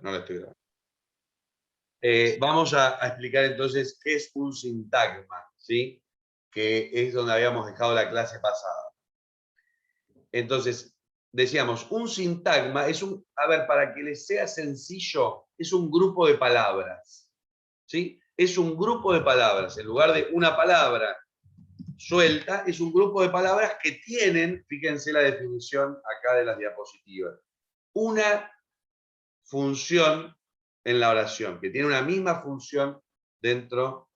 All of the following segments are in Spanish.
no la estoy grabando. Vamos a explicar entonces qué es un sintagma, ¿sí? Que es donde habíamos dejado la clase pasada. Entonces, decíamos, un sintagma es un, a ver, para que les sea sencillo, es un grupo de palabras, ¿sí? Es un grupo de palabras, en lugar de una palabra suelta, es un grupo de palabras que tienen, fíjense la definición acá de las diapositivas, una función en la oración, que tiene una misma función dentro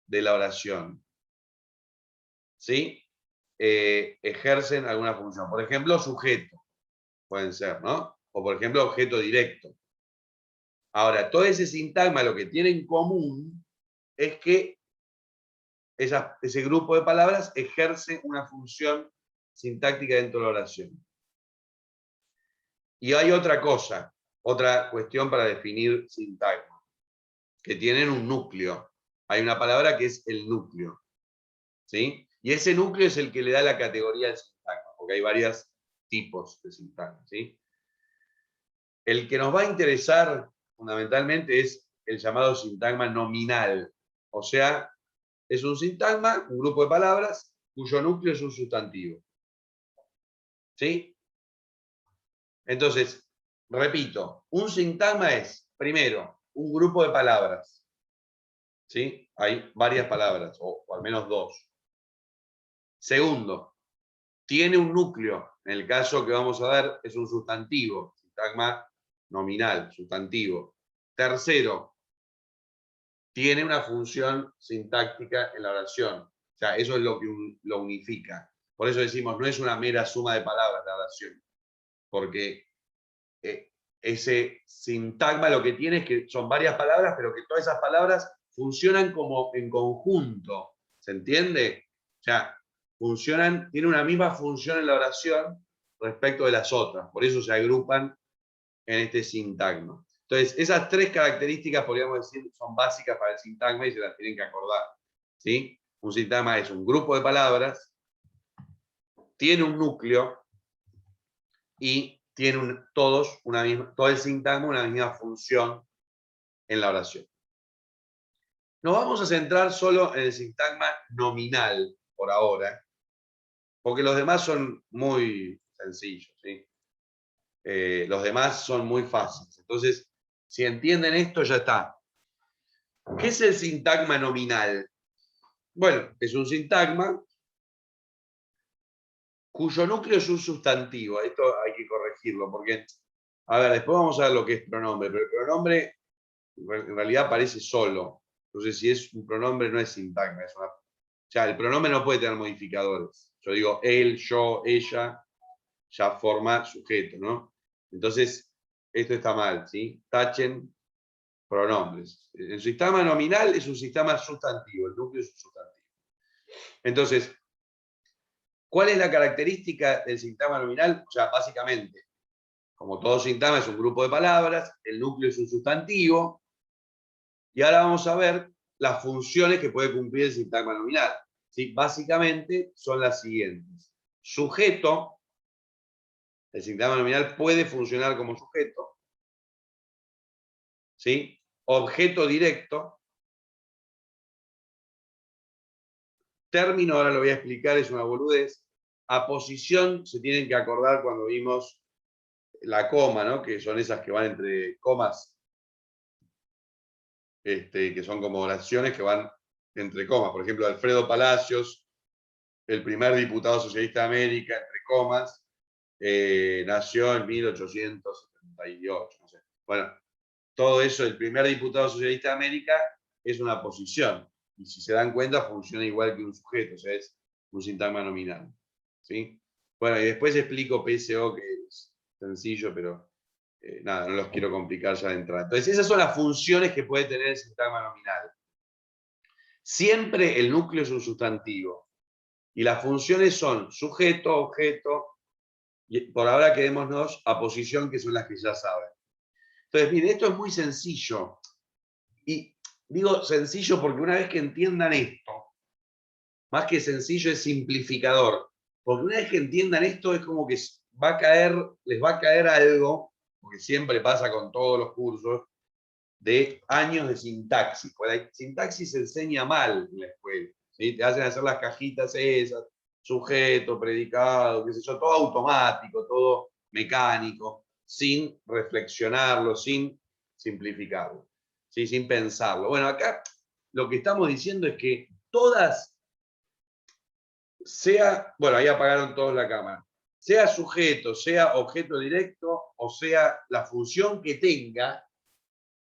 de la oración. ¿Sí? Ejercen alguna función. Por ejemplo, sujeto, pueden ser, ¿no? O por ejemplo, objeto directo. Ahora, todo ese sintagma lo que tiene en común es que ese grupo de palabras ejerce una función sintáctica dentro de la oración. Y hay otra cosa, otra cuestión para definir sintagma, que tienen un núcleo. Hay una palabra que es el núcleo, ¿sí? Y ese núcleo es el que le da la categoría del sintagma, porque hay varios tipos de sintagma, ¿sí? El que nos va a interesar fundamentalmente es el llamado sintagma nominal, o sea, es un sintagma, un grupo de palabras, cuyo núcleo es un sustantivo. ¿Sí? Entonces, repito, un sintagma es, primero, un grupo de palabras. ¿Sí? Hay varias palabras, o al menos dos. Segundo, tiene un núcleo. En el caso que vamos a ver, es un sustantivo, sintagma nominal, sustantivo. Tercero, tiene una función sintáctica en la oración. O sea, eso es lo que lo unifica. Por eso decimos, no es una mera suma de palabras la oración. Porque ese sintagma lo que tiene es que son varias palabras, pero que todas esas palabras funcionan como en conjunto. ¿Se entiende? O sea, funcionan, tienen una misma función en la oración respecto de las otras. Por eso se agrupan en este sintagma. Entonces, esas tres características, podríamos decir, son básicas para el sintagma y se las tienen que acordar. ¿Sí? Un sintagma es un grupo de palabras, tiene un núcleo y tiene todo el sintagma una misma función en la oración. Nos vamos a centrar solo en el sintagma nominal por ahora, porque los demás son muy sencillos, ¿sí? Los demás son muy fáciles. Entonces, si entienden esto, ya está. ¿Qué es el sintagma nominal? Bueno, es un sintagma cuyo núcleo es un sustantivo. Esto hay que corregirlo, porque, a ver, después vamos a ver lo que es pronombre, pero el pronombre en realidad aparece solo. Entonces, si es un pronombre, no es sintagma. O sea, el pronombre no puede tener modificadores. Yo digo él, yo, ella, ya forma sujeto, ¿no? Entonces, esto está mal, ¿sí? Tachen pronombres. El sistema nominal es un sistema sustantivo, el núcleo es un sustantivo. Entonces, ¿cuál es la característica del sintagma nominal? O sea, básicamente, como todo sintagma es un grupo de palabras, el núcleo es un sustantivo, y ahora vamos a ver las funciones que puede cumplir el sintagma nominal. ¿Sí? Básicamente son las siguientes. Sujeto, el sintagma nominal puede funcionar como sujeto. ¿Sí? Objeto directo. Término, ahora lo voy a explicar, es una boludez. Aposición, se tienen que acordar cuando vimos la coma, ¿no? Que son esas que van entre comas, que son como oraciones que van entre comas. Por ejemplo, Alfredo Palacios, el primer diputado socialista de América, entre comas, nació en 1878. No sé. Bueno, todo eso, el primer diputado socialista de América es una posición. Y si se dan cuenta, funciona igual que un sujeto, o sea, es un sintagma nominal. ¿Sí? Bueno, y después explico PSO, que es sencillo, pero nada, no los quiero complicar ya de entrada. Entonces, esas son las funciones que puede tener el sintagma nominal. Siempre el núcleo es un sustantivo. Y las funciones son sujeto, objeto, y por ahora quedémonos a posición, que son las que ya saben. Entonces, miren, esto es muy sencillo. Y digo sencillo porque una vez que entiendan esto, más que sencillo es simplificador. Porque una vez que entiendan esto es como que les va a caer algo, porque siempre pasa con todos los cursos, de años de sintaxis. Porque la sintaxis se enseña mal en la escuela, ¿sí? Te hacen hacer las cajitas esas, sujeto, predicado, qué sé yo, todo automático, todo mecánico, sin reflexionarlo, sin simplificarlo, ¿sí? Sin pensarlo. Bueno, acá lo que estamos diciendo es que todas, bueno, ahí apagaron todos la cámara, sea sujeto, sea objeto directo, o sea la función que tenga,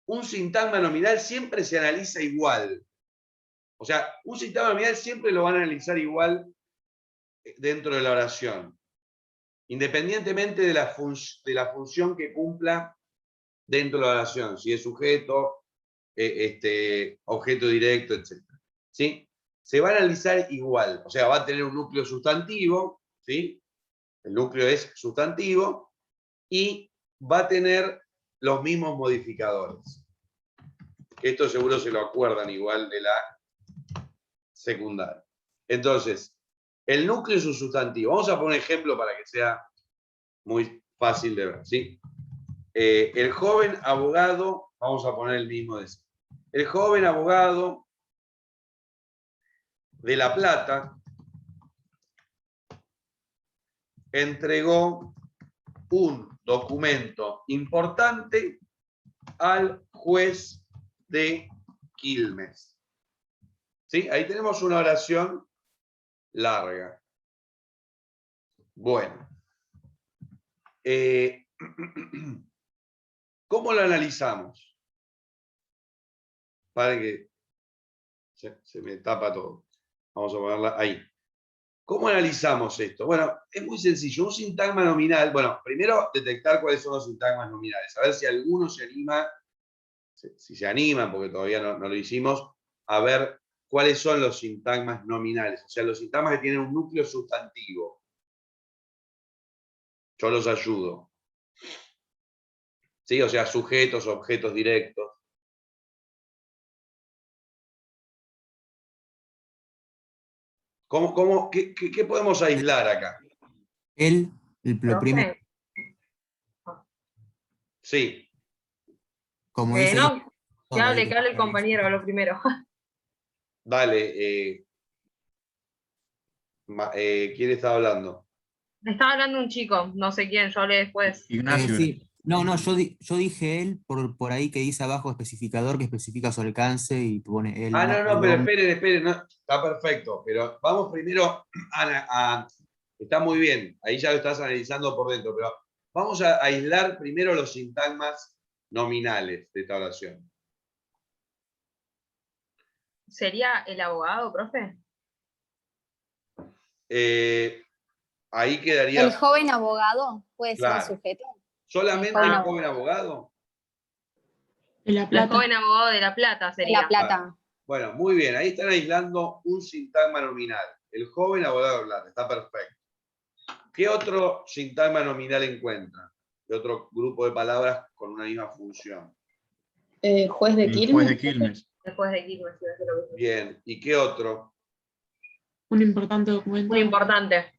un sintagma nominal siempre se analiza igual. O sea, un sintagma nominal siempre lo van a analizar igual dentro de la oración, independientemente de la función que cumpla dentro de la oración, si es sujeto, objeto directo, etc. ¿Sí? Se va a analizar igual, o sea, va a tener un núcleo sustantivo, ¿sí? El núcleo es sustantivo, y va a tener los mismos modificadores. Esto seguro se lo acuerdan igual de la secundaria. Entonces, el núcleo es un sustantivo. Vamos a poner un ejemplo para que sea muy fácil de ver, ¿sí? El joven abogado, vamos a poner el mismo de ese. El joven abogado de La Plata entregó un documento importante al juez de Quilmes. ¿Sí? Ahí tenemos una oración larga. Bueno. ¿Cómo lo analizamos? Para que se me tapa todo. Vamos a ponerla ahí. ¿Cómo analizamos esto? Bueno, es muy sencillo. Un sintagma nominal, bueno, primero detectar cuáles son los sintagmas nominales. A ver si alguno se anima, si se animan, porque todavía no lo hicimos, a ver cuáles son los sintagmas nominales. O sea, los sintagmas que tienen un núcleo sustantivo. Yo los ayudo. ¿Sí? O sea, sujetos, objetos directos. ¿Qué podemos aislar acá? Lo primero, Sí. como dice ahí. No, que hable el compañero, lo primero. Dale. ¿Quién está hablando? Estaba hablando un chico, no sé quién, yo hablé después. Ignacio. Sí. No, yo dije él por ahí que dice abajo especificador que especifica su alcance y pone él. No, pero esperen, no, está perfecto, pero vamos primero está muy bien, ahí ya lo estás analizando por dentro, pero vamos a aislar primero los sintagmas nominales de esta oración. ¿Sería el abogado, profe? Ahí quedaría. El joven abogado puede ser Claro. el sujeto. ¿Solamente el joven abogado? De La El Plata. joven abogado de La Plata sería. La Plata. Bueno, muy bien, ahí están aislando un sintagma nominal. El joven abogado de La Plata, está perfecto. ¿Qué otro sintagma nominal encuentran? ¿Qué otro grupo de palabras con una misma función? Juez de El Quilmes. juez de Quilmes. Después de Quilmes, iba a decir lo mismo. Bien, ¿y qué otro? Un importante documento. Muy importante.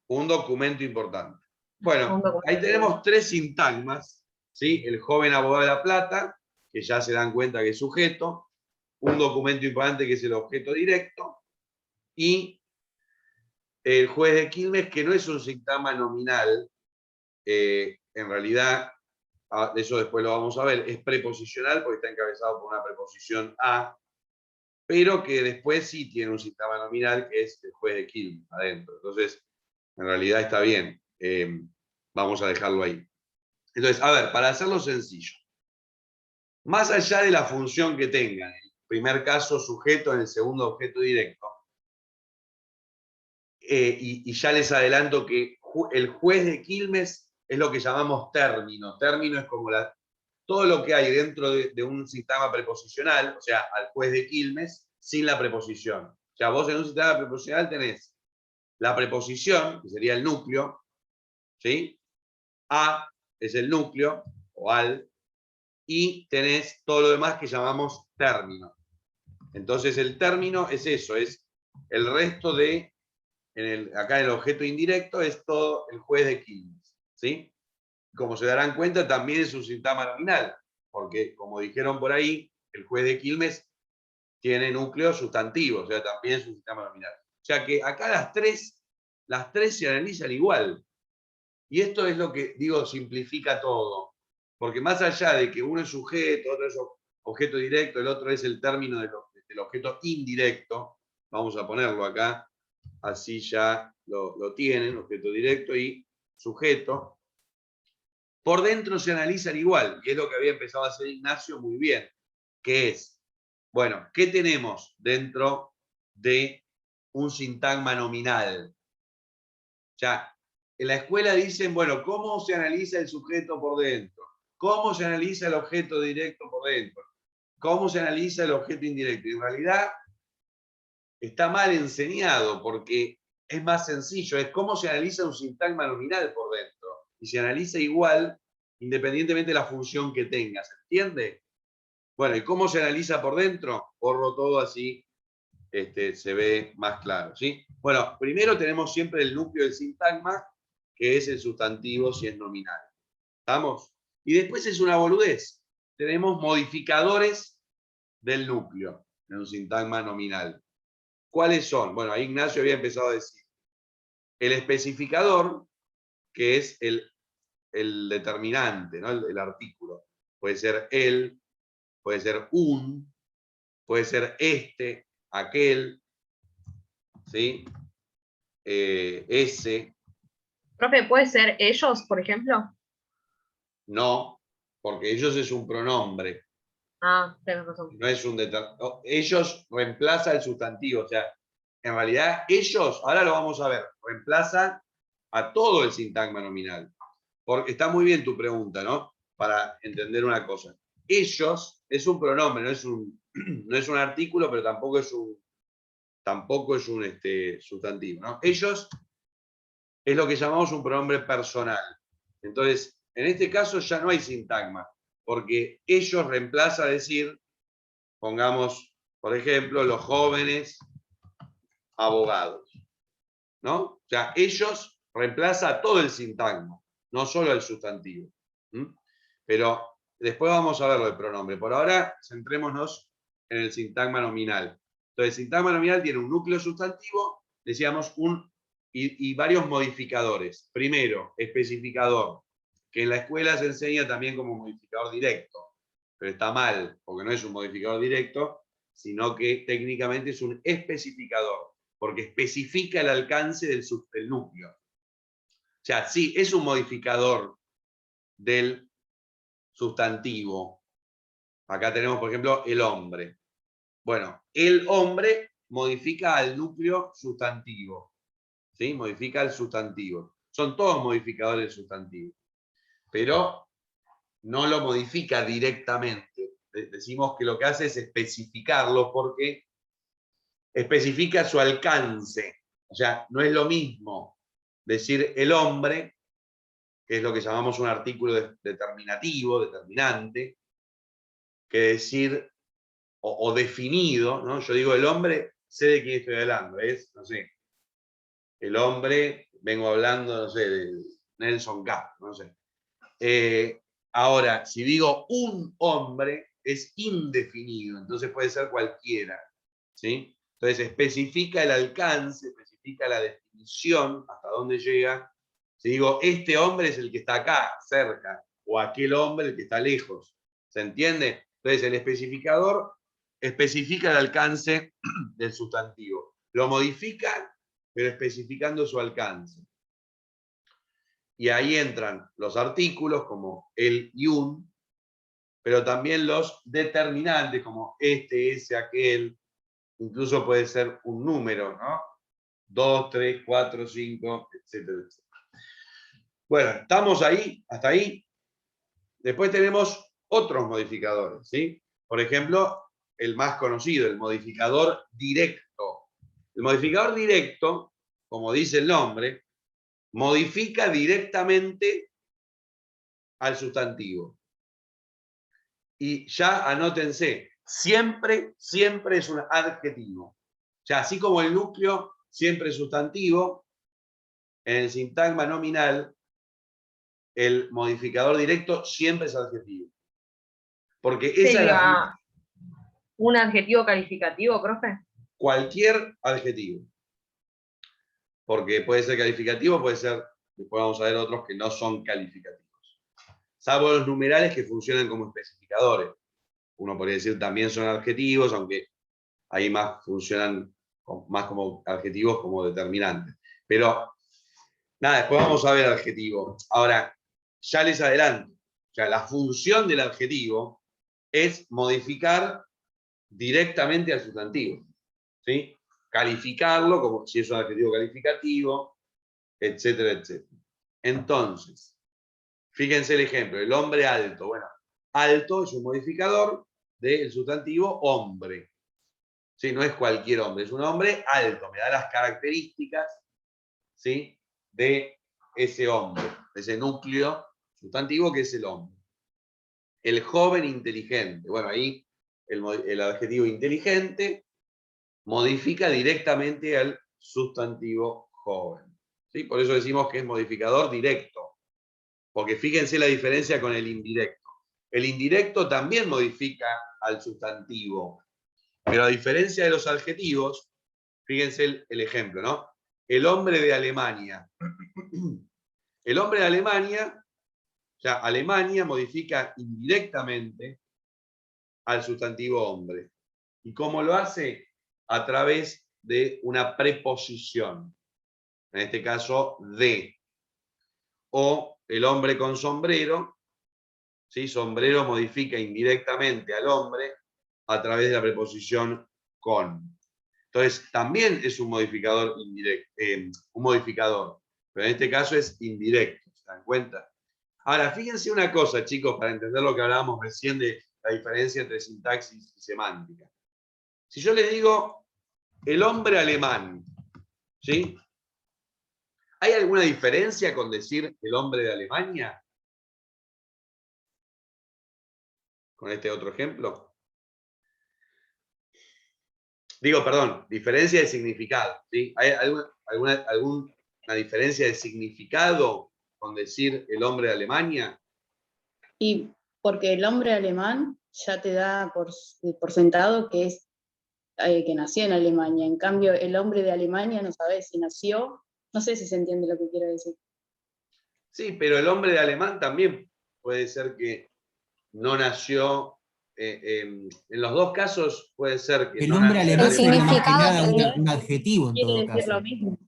Un documento importante. Bueno, Un documento. ahí tenemos tres sintagmas, ¿sí? El joven abogado de La Plata, que ya se dan cuenta que es sujeto, un documento importante que es el objeto directo, y el juez de Quilmes, que no es un sintagma nominal, en realidad, de eso después lo vamos a ver, es preposicional porque está encabezado por una preposición a, pero que después sí tiene un sintagma nominal que es el juez de Quilmes adentro. Entonces, en realidad está bien. Vamos a dejarlo ahí. Entonces, a ver, para hacerlo sencillo, más allá de la función que tengan, en el primer caso sujeto, en el segundo objeto directo, y ya les adelanto que el juez de Quilmes es lo que llamamos término. Término es como todo lo que hay dentro de un sistema preposicional, o sea, al juez de Quilmes, sin la preposición. O sea, vos en un sistema preposicional tenés la preposición, que sería el núcleo, ¿sí? A es el núcleo, o al, y tenés todo lo demás que llamamos término. Entonces el término es eso, es el resto de, acá en el objeto indirecto, es todo el juez de Quilmes, ¿sí? Como se darán cuenta, también es un sintagma nominal, porque como dijeron por ahí, el juez de Quilmes tiene núcleo sustantivo, o sea, también es un sintagma nominal. O sea que acá las tres se analizan igual. Y esto es lo que, digo, simplifica todo. Porque más allá de que uno es sujeto, otro es objeto directo, el otro es el término del objeto indirecto, vamos a ponerlo acá, así ya lo tienen, objeto directo y sujeto. Por dentro se analizan igual, y es lo que había empezado a hacer Ignacio muy bien, que es, bueno, ¿qué tenemos dentro de un sintagma nominal? Ya, en la escuela dicen, bueno, ¿cómo se analiza el sujeto por dentro? ¿Cómo se analiza el objeto directo por dentro? ¿Cómo se analiza el objeto indirecto? Y en realidad está mal enseñado porque es más sencillo, es cómo se analiza un sintagma nominal por dentro. Y se analiza igual independientemente de la función que tenga, ¿se entiende? Bueno, ¿y cómo se analiza por dentro? Borro todo así, se ve más claro, ¿sí? Bueno, primero tenemos siempre el núcleo del sintagma, que es el sustantivo si es nominal. ¿Estamos? Y después es una boludez. Tenemos modificadores del núcleo en un sintagma nominal. ¿Cuáles son? Bueno, ahí Ignacio había empezado a decir. El especificador, que es el determinante, ¿no? El artículo. Puede ser el, puede ser un, puede ser este, aquel, ¿sí? Ese, Profe, ¿puede ser ellos, por ejemplo? no, porque ellos es un pronombre, Ah, tenés razón. no es un determinante. Ellos reemplaza el sustantivo, o sea, en realidad ellos, ahora lo vamos a ver, reemplaza a todo el sintagma nominal. Porque está muy bien tu pregunta, ¿no? Para entender una cosa. Ellos es un pronombre, no es un artículo, pero tampoco es un sustantivo, ¿no? Ellos es lo que llamamos un pronombre personal. Entonces, en este caso ya no hay sintagma, porque ellos reemplaza decir, pongamos, por ejemplo, los jóvenes abogados, ¿no? O sea, ellos reemplaza todo el sintagma, no solo el sustantivo. Pero después vamos a ver lo del pronombre. Por ahora, centrémonos en el sintagma nominal. Entonces, el sintagma nominal tiene un núcleo sustantivo, decíamos, y varios modificadores. Primero, especificador, que en la escuela se enseña también como modificador directo, pero está mal, porque no es un modificador directo, sino que técnicamente es un especificador, porque especifica el alcance del núcleo. O sea, sí, es un modificador del sustantivo. Acá tenemos, por ejemplo, el hombre. Bueno, el hombre modifica al núcleo sustantivo. ¿Sí? Modifica el sustantivo. Son todos modificadores sustantivos. Pero no lo modifica directamente. Decimos que lo que hace es especificarlo porque especifica su alcance. O sea, no es lo mismo decir el hombre, que es lo que llamamos un artículo determinativo, determinante, que decir, o definido, ¿no? Yo digo el hombre, sé de quién estoy hablando, es, no sé, el hombre, vengo hablando, no sé, de Nelson Castro, no sé. Ahora, si digo un hombre, es indefinido, entonces puede ser cualquiera, ¿sí? Entonces especifica el alcance, especifica la definición, hasta dónde llega. Si digo, este hombre es el que está acá, cerca, o aquel hombre el que está lejos, ¿se entiende? Entonces el especificador especifica el alcance del sustantivo. Lo modifica, pero especificando su alcance. Y ahí entran los artículos como el y un, pero también los determinantes como este, ese, aquel, incluso puede ser un número, ¿no? 2, 3, 4, 5, etcétera, etcétera. Bueno, ¿estamos ahí? ¿Hasta ahí? Después tenemos otros modificadores, ¿sí? Por ejemplo, el más conocido, el modificador directo. El modificador directo, como dice el nombre, modifica directamente al sustantivo. Y ya anótense, siempre es un adjetivo. O sea, así como el núcleo siempre es sustantivo, en el sintagma nominal, el modificador directo siempre es adjetivo. Porque esa es la ¿Sería un adjetivo calificativo, profe? cualquier adjetivo. Porque puede ser calificativo, puede ser, después vamos a ver otros que no son calificativos. Salvo los numerales que funcionan como especificadores. Uno podría decir también son adjetivos, aunque ahí más funcionan más como adjetivos como determinantes. Pero, nada, después vamos a ver adjetivo. Ahora, ya les adelanto. O sea, la función del adjetivo es modificar directamente al sustantivo. ¿Sí? Calificarlo, como si es un adjetivo calificativo, etcétera, etcétera. Entonces, fíjense el ejemplo, el hombre alto. Bueno, alto es un modificador del sustantivo hombre. ¿Sí? No es cualquier hombre, es un hombre alto, me da las características, ¿sí?, de ese hombre, de ese núcleo sustantivo que es el hombre. El joven inteligente. Bueno, ahí el adjetivo inteligente modifica directamente al sustantivo joven. ¿Sí? Por eso decimos que es modificador directo. Porque fíjense la diferencia con el indirecto. El indirecto también modifica al sustantivo. Pero a diferencia de los adjetivos, fíjense el ejemplo, ¿no? El hombre de Alemania. El hombre de Alemania, o sea, Alemania modifica indirectamente al sustantivo hombre. ¿Y cómo lo hace? A través de una preposición. En este caso, de. O el hombre con sombrero, ¿sí? Sombrero modifica indirectamente al hombre a través de la preposición con. Entonces, también es un modificador indirecto, un modificador, pero en este caso es indirecto, ¿se dan cuenta? Ahora, fíjense una cosa, chicos, para entender lo que hablábamos recién de la diferencia entre sintaxis y semántica. Si yo les digo el hombre alemán, ¿sí? ¿Hay alguna diferencia con decir el hombre de Alemania? Con este otro ejemplo. Digo, perdón, diferencia de significado, ¿sí? ¿Hay alguna diferencia de significado con decir el hombre de Alemania? Y porque el hombre alemán ya te da por sentado que es que nació en Alemania. En cambio, el hombre de Alemania no sabes si nació. No sé si se entiende lo que quiero decir. Sí, pero el hombre de alemán también puede ser que no nació. En los dos casos puede ser que El no hombre nació en alemán sería más que significado nada Alemania. un adjetivo en Quiere todo decir caso. lo mismo.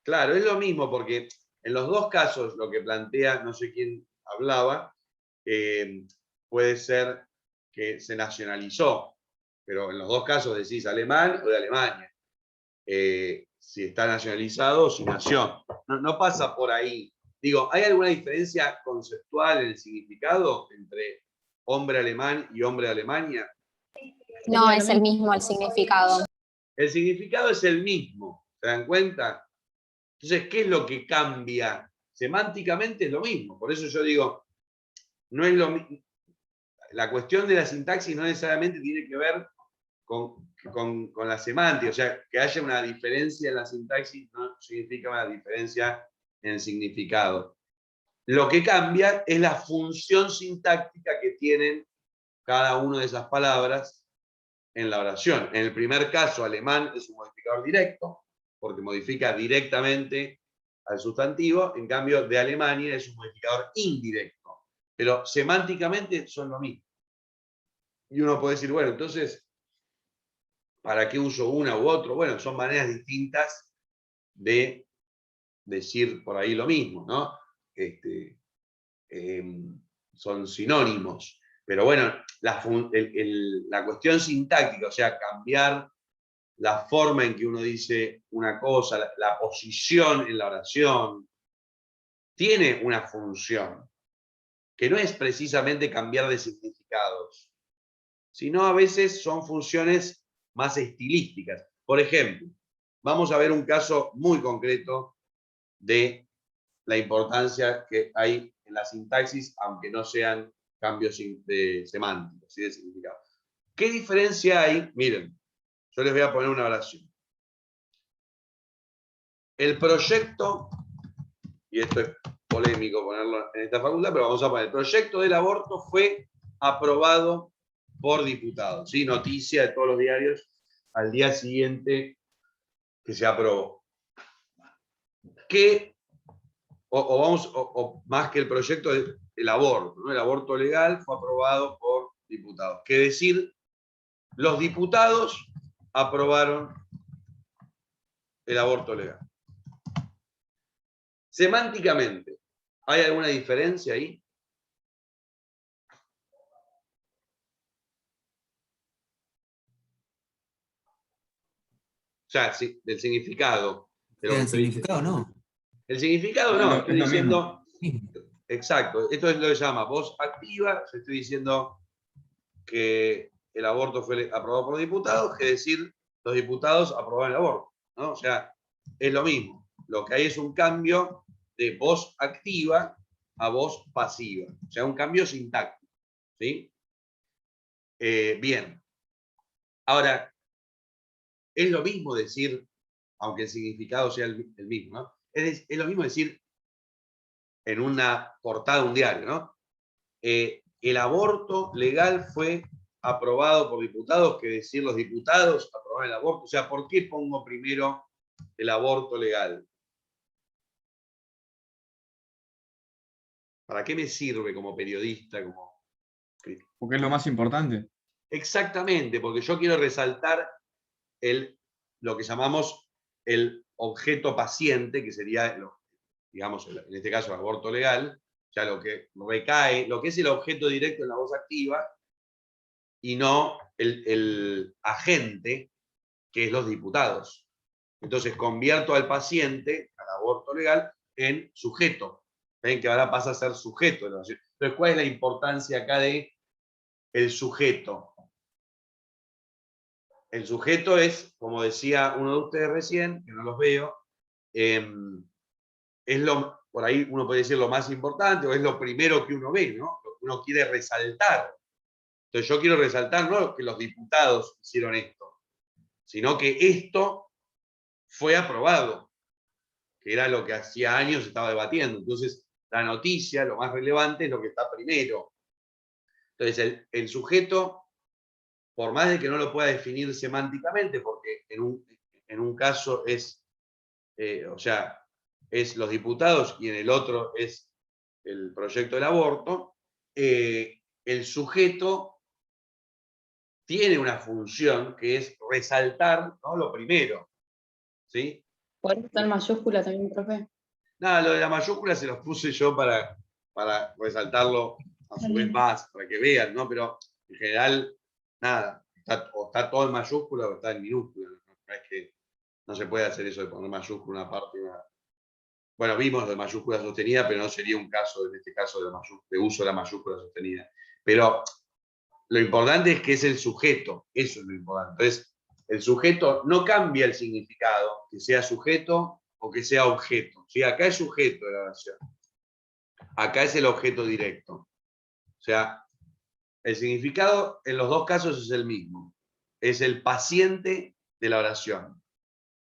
Claro, es lo mismo, porque en los dos casos lo que plantea, no sé quién hablaba, puede ser que se nacionalizó, pero en los dos casos decís alemán o de Alemania. Si está nacionalizado o si nació. No pasa por ahí. Digo, ¿hay alguna diferencia conceptual en el significado entre hombre alemán y hombre de Alemania? No es el mismo el significado. El significado es el mismo, ¿se dan cuenta? Entonces, ¿qué es lo que cambia? Semánticamente es lo mismo. Por eso yo digo, no es lo mismo. La cuestión de la sintaxis no necesariamente tiene que ver con la semántica. O sea, que haya una diferencia en la sintaxis no significa una diferencia en el significado. Lo que cambia es la función sintáctica que tienen cada una de esas palabras en la oración. En el primer caso, alemán es un modificador directo, porque modifica directamente al sustantivo. En cambio, de Alemania es un modificador indirecto. Pero semánticamente son lo mismo. Y uno puede decir, bueno, entonces, ¿para qué uso una u otro? Bueno, son maneras distintas de decir por ahí lo mismo, ¿no? Son sinónimos. Pero bueno, la cuestión sintáctica, o sea, cambiar la forma en que uno dice una cosa, la posición en la oración, tiene una función, que no es precisamente cambiar de significados, sino a veces son funciones más estilísticas. Por ejemplo, vamos a ver un caso muy concreto de la importancia que hay en la sintaxis, aunque no sean cambios semánticos, ¿sí? De significado. ¿Qué diferencia hay? Miren, yo les voy a poner una oración. El proyecto, y esto es polémico ponerlo en esta facultad, pero vamos a poner, el proyecto del aborto fue aprobado por diputados, ¿sí? Noticia de todos los diarios al día siguiente que se aprobó. Que, o más que el proyecto, el aborto, ¿no? El aborto legal fue aprobado por diputados. Que decir, los diputados aprobaron el aborto legal. Semánticamente, ¿hay alguna diferencia ahí? O sea, sí, del significado. De lo que El estoy significado diciendo. no. El significado no, estoy Es lo diciendo, Mismo. exacto, esto es lo que se llama voz activa, yo estoy diciendo que el aborto fue aprobado por diputados, que decir, los diputados aprobaron el aborto, ¿no? O sea, es lo mismo. Lo que hay es un cambio de voz activa a voz pasiva, o sea, un cambio sintáctico, ¿sí? Bien. Ahora, es lo mismo decir, aunque el significado sea el mismo, ¿no? Es lo mismo decir en una portada de un diario, ¿no? El aborto legal fue aprobado por diputados, que decir los diputados aprobaron el aborto. O sea, ¿por qué pongo primero el aborto legal? ¿Para qué me sirve como periodista? Porque es lo más importante. Exactamente, porque yo quiero resaltar lo que llamamos el objeto paciente, que sería, digamos, en este caso el aborto legal, o sea, lo que recae, lo que es el objeto directo en la voz activa, y no el agente, que es los diputados. Entonces convierto al paciente, al aborto legal, en sujeto. ¿Ven? Que ahora pasa a ser sujeto de la nación. Entonces, ¿cuál es la importancia acá de el sujeto? El sujeto es, como decía uno de ustedes recién, que no los veo, es por ahí uno puede decir lo más importante, o es lo primero que uno ve, ¿no? Lo que uno quiere resaltar. Entonces yo quiero resaltar no que los diputados hicieron esto, sino que esto fue aprobado, que era lo que hacía años se estaba debatiendo. Entonces la noticia, lo más relevante, es lo que está primero. Entonces el sujeto, por más de que no lo pueda definir semánticamente, porque en un caso es, o sea, es los diputados y en el otro es el proyecto del aborto, el sujeto tiene una función que es resaltar, ¿no? Lo primero, ¿sí? Por eso está en mayúscula también, profe. Nada, lo de la mayúscula se los puse yo para resaltarlo a su vez más, para que vean, ¿no? Pero en general, nada, o está todo en mayúscula o está en minúscula. No es que no se puede hacer eso de poner mayúscula una parte y una... Bueno, vimos de mayúscula sostenida, pero no sería un caso, en este caso, de uso de la mayúscula sostenida. Pero lo importante es que es el sujeto, eso es lo importante. Entonces, el sujeto no cambia el significado, que sea sujeto o que sea objeto. ¿Sí? Acá es sujeto de la oración. Acá es el objeto directo. O sea, el significado en los dos casos es el mismo. Es el paciente de la oración.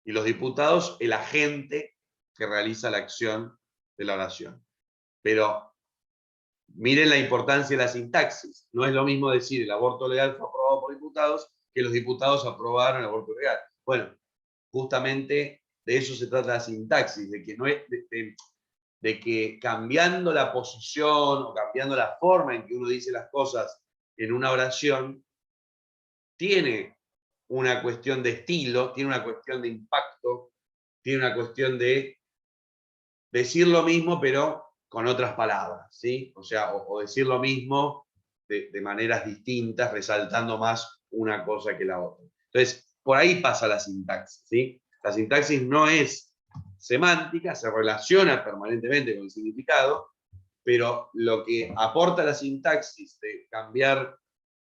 Y los diputados, el agente que realiza la acción de la oración. Pero miren la importancia de la sintaxis. No es lo mismo decir el aborto legal fue aprobado por diputados que los diputados aprobaron el aborto legal. Bueno, justamente de eso se trata la sintaxis, de que, no es, de que cambiando la posición o cambiando la forma en que uno dice las cosas en una oración, tiene una cuestión de estilo, tiene una cuestión de impacto, tiene una cuestión de decir lo mismo, pero con otras palabras, ¿sí? O sea, o decir lo mismo de maneras distintas, resaltando más una cosa que la otra. Entonces, por ahí pasa la sintaxis, ¿sí? La sintaxis no es semántica, se relaciona permanentemente con el significado, pero lo que aporta la sintaxis de cambiar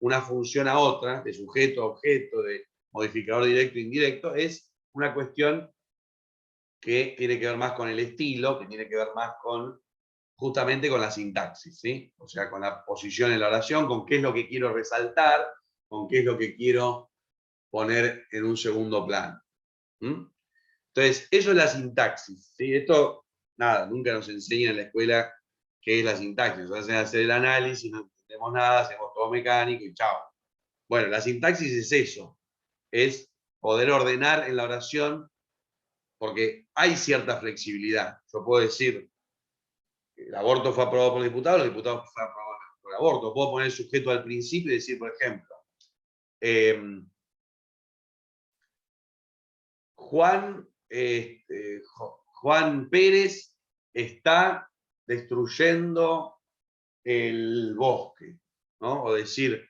una función a otra, de sujeto a objeto, de modificador directo e indirecto, es una cuestión que tiene que ver más con el estilo, que tiene que ver más con justamente con la sintaxis, ¿sí? O sea, con la posición en la oración, con qué es lo que quiero resaltar, con qué es lo que quiero poner en un segundo plano. ¿Mm? Entonces, eso es la sintaxis, ¿sí? Esto nada, nunca nos enseñan en la escuela qué es la sintaxis. Nos hacen hacer el análisis, no entendemos nada, hacemos todo mecánico y chao. Bueno, la sintaxis es eso, es poder ordenar en la oración, porque hay cierta flexibilidad. Yo puedo decir, el aborto fue aprobado por diputados, los diputados fueron aprobados por el aborto. Puedo poner el sujeto al principio y decir, por ejemplo, Juan Pérez está destruyendo el bosque, ¿no? O decir,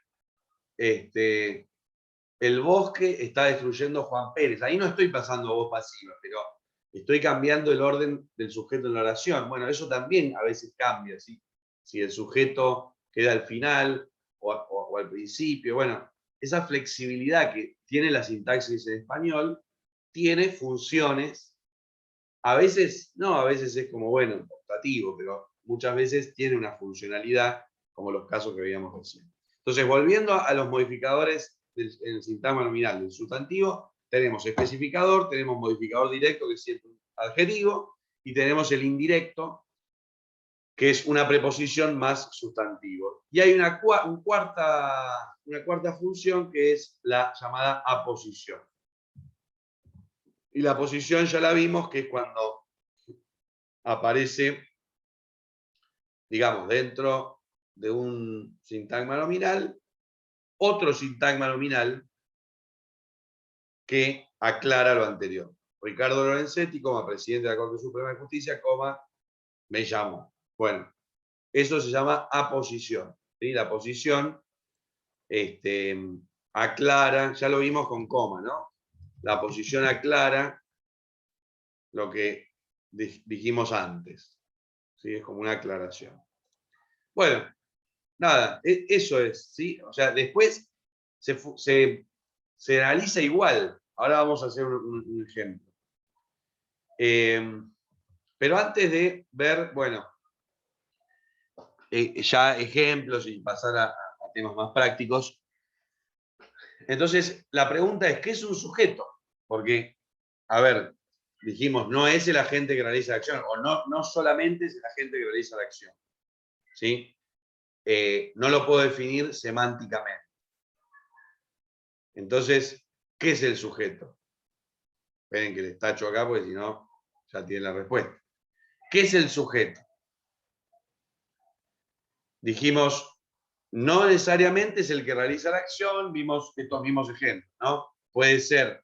el bosque está destruyendo Juan Pérez. Ahí no estoy pasando voz pasiva, pero estoy cambiando el orden del sujeto en la oración. Bueno, eso también a veces cambia, ¿sí? Si el sujeto queda al final o al principio. Bueno, esa flexibilidad que tiene la sintaxis en español tiene funciones. A veces, no, a veces es como, bueno, optativo, pero muchas veces tiene una funcionalidad, como los casos que veíamos recién. Entonces, volviendo a los modificadores en el sintagma nominal del sustantivo, tenemos especificador, tenemos modificador directo, que es siempre un adjetivo, y tenemos el indirecto, que es una preposición más sustantivo. Y hay una cuarta función, que es la llamada aposición. Y la posición ya la vimos, que es cuando aparece, digamos, dentro de un sintagma nominal, otro sintagma nominal que aclara lo anterior. Ricardo Lorenzetti, presidente de la Corte Suprema de Justicia, me llamó. Bueno, eso se llama aposición. ¿Sí? La posición aclara, ya lo vimos con coma, ¿no? La posición aclara lo que dijimos antes. ¿Sí? Es como una aclaración. Bueno, nada, eso es, ¿sí? O sea, después se analiza igual. Ahora vamos a hacer un ejemplo. Pero antes de ver, bueno, ya ejemplos y pasar a temas más prácticos, entonces la pregunta es, ¿qué es un sujeto? Porque, a ver, dijimos, no es el agente que realiza la acción, o no solamente es el agente que realiza la acción, ¿sí? No lo puedo definir semánticamente. Entonces, ¿qué es el sujeto? Esperen que les tacho acá, porque si no, ya tienen la respuesta. ¿Qué es el sujeto? Dijimos, no necesariamente es el que realiza la acción, vimos estos mismos ejemplos, ¿no? Puede ser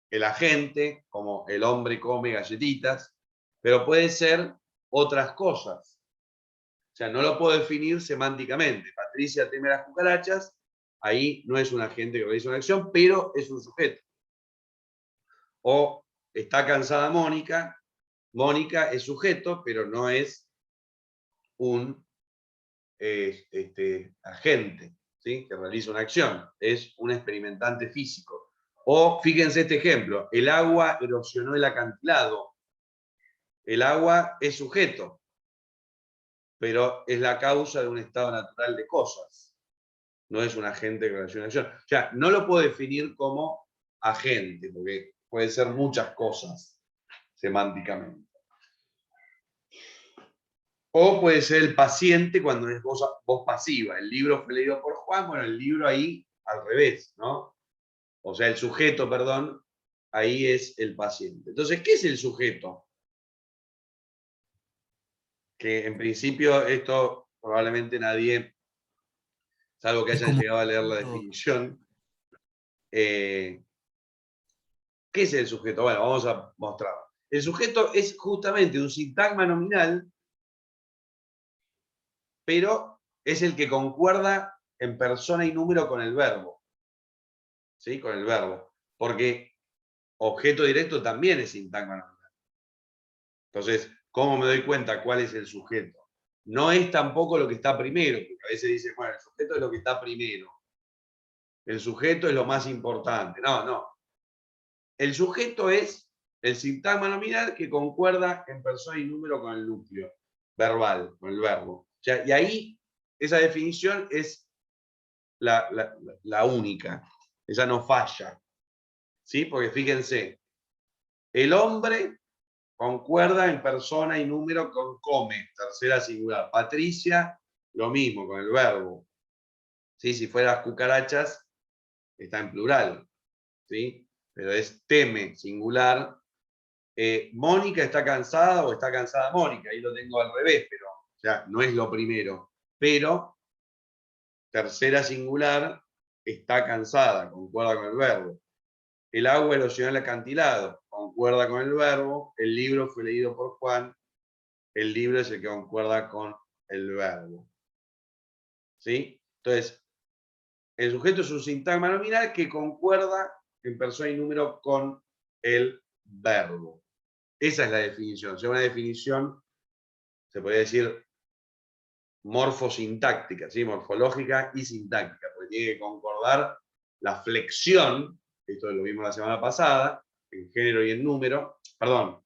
el agente, como el hombre come galletitas, pero puede ser otras cosas. O sea, no lo puedo definir semánticamente. Patricia teme las cucarachas, ahí no es un agente que realiza una acción, pero es un sujeto. O está cansada Mónica, Mónica es sujeto, pero no es un agente, ¿sí? Que realiza una acción, es un experimentante físico. O fíjense este ejemplo, el agua erosionó el acantilado. El agua es sujeto, pero es la causa de un estado natural de cosas. No es un agente que realiza una acción. O sea, no lo puedo definir como agente, porque puede ser muchas cosas semánticamente. O puede ser el paciente cuando es voz pasiva. El libro fue leído por Juan, bueno, el libro ahí al revés, ¿no? O sea, el sujeto, perdón, ahí es el paciente. Entonces, ¿qué es el sujeto? Que en principio esto probablemente nadie, salvo que hayan llegado a leer la definición. ¿Qué es el sujeto? Bueno, vamos a mostrarlo. El sujeto es justamente un sintagma nominal, pero es el que concuerda en persona y número con el verbo. ¿Sí? Con el verbo. Porque objeto directo también es sintagma nominal. Entonces, ¿cómo me doy cuenta cuál es el sujeto? No es tampoco lo que está primero, porque a veces dicen, bueno, el sujeto es lo que está primero. El sujeto es lo más importante. No, no. El sujeto es el sintagma nominal que concuerda en persona y número con el núcleo verbal, con el verbo. O sea, y ahí esa definición es la única. Esa no falla. ¿Sí? Porque fíjense, el hombre concuerda en persona y número con come, tercera singular. Patricia, lo mismo con el verbo. ¿Sí? Si fueras cucarachas, está en plural, ¿sí? Pero es teme, singular. Mónica está cansada o está cansada Mónica, ahí lo tengo al revés, pero o sea, no es lo primero. Pero, tercera singular, está cansada, concuerda con el verbo. El agua erosionó el acantilado, concuerda con el verbo. El libro fue leído por Juan. El libro es el que concuerda con el verbo. ¿Sí? Entonces, el sujeto es un sintagma nominal que concuerda en persona y número con el verbo. Esa es la definición. O sea, una definición, se podría decir, morfosintáctica, ¿sí? Morfológica y sintáctica, porque tiene que concordar la flexión, esto lo vimos la semana pasada, en género y en número, perdón,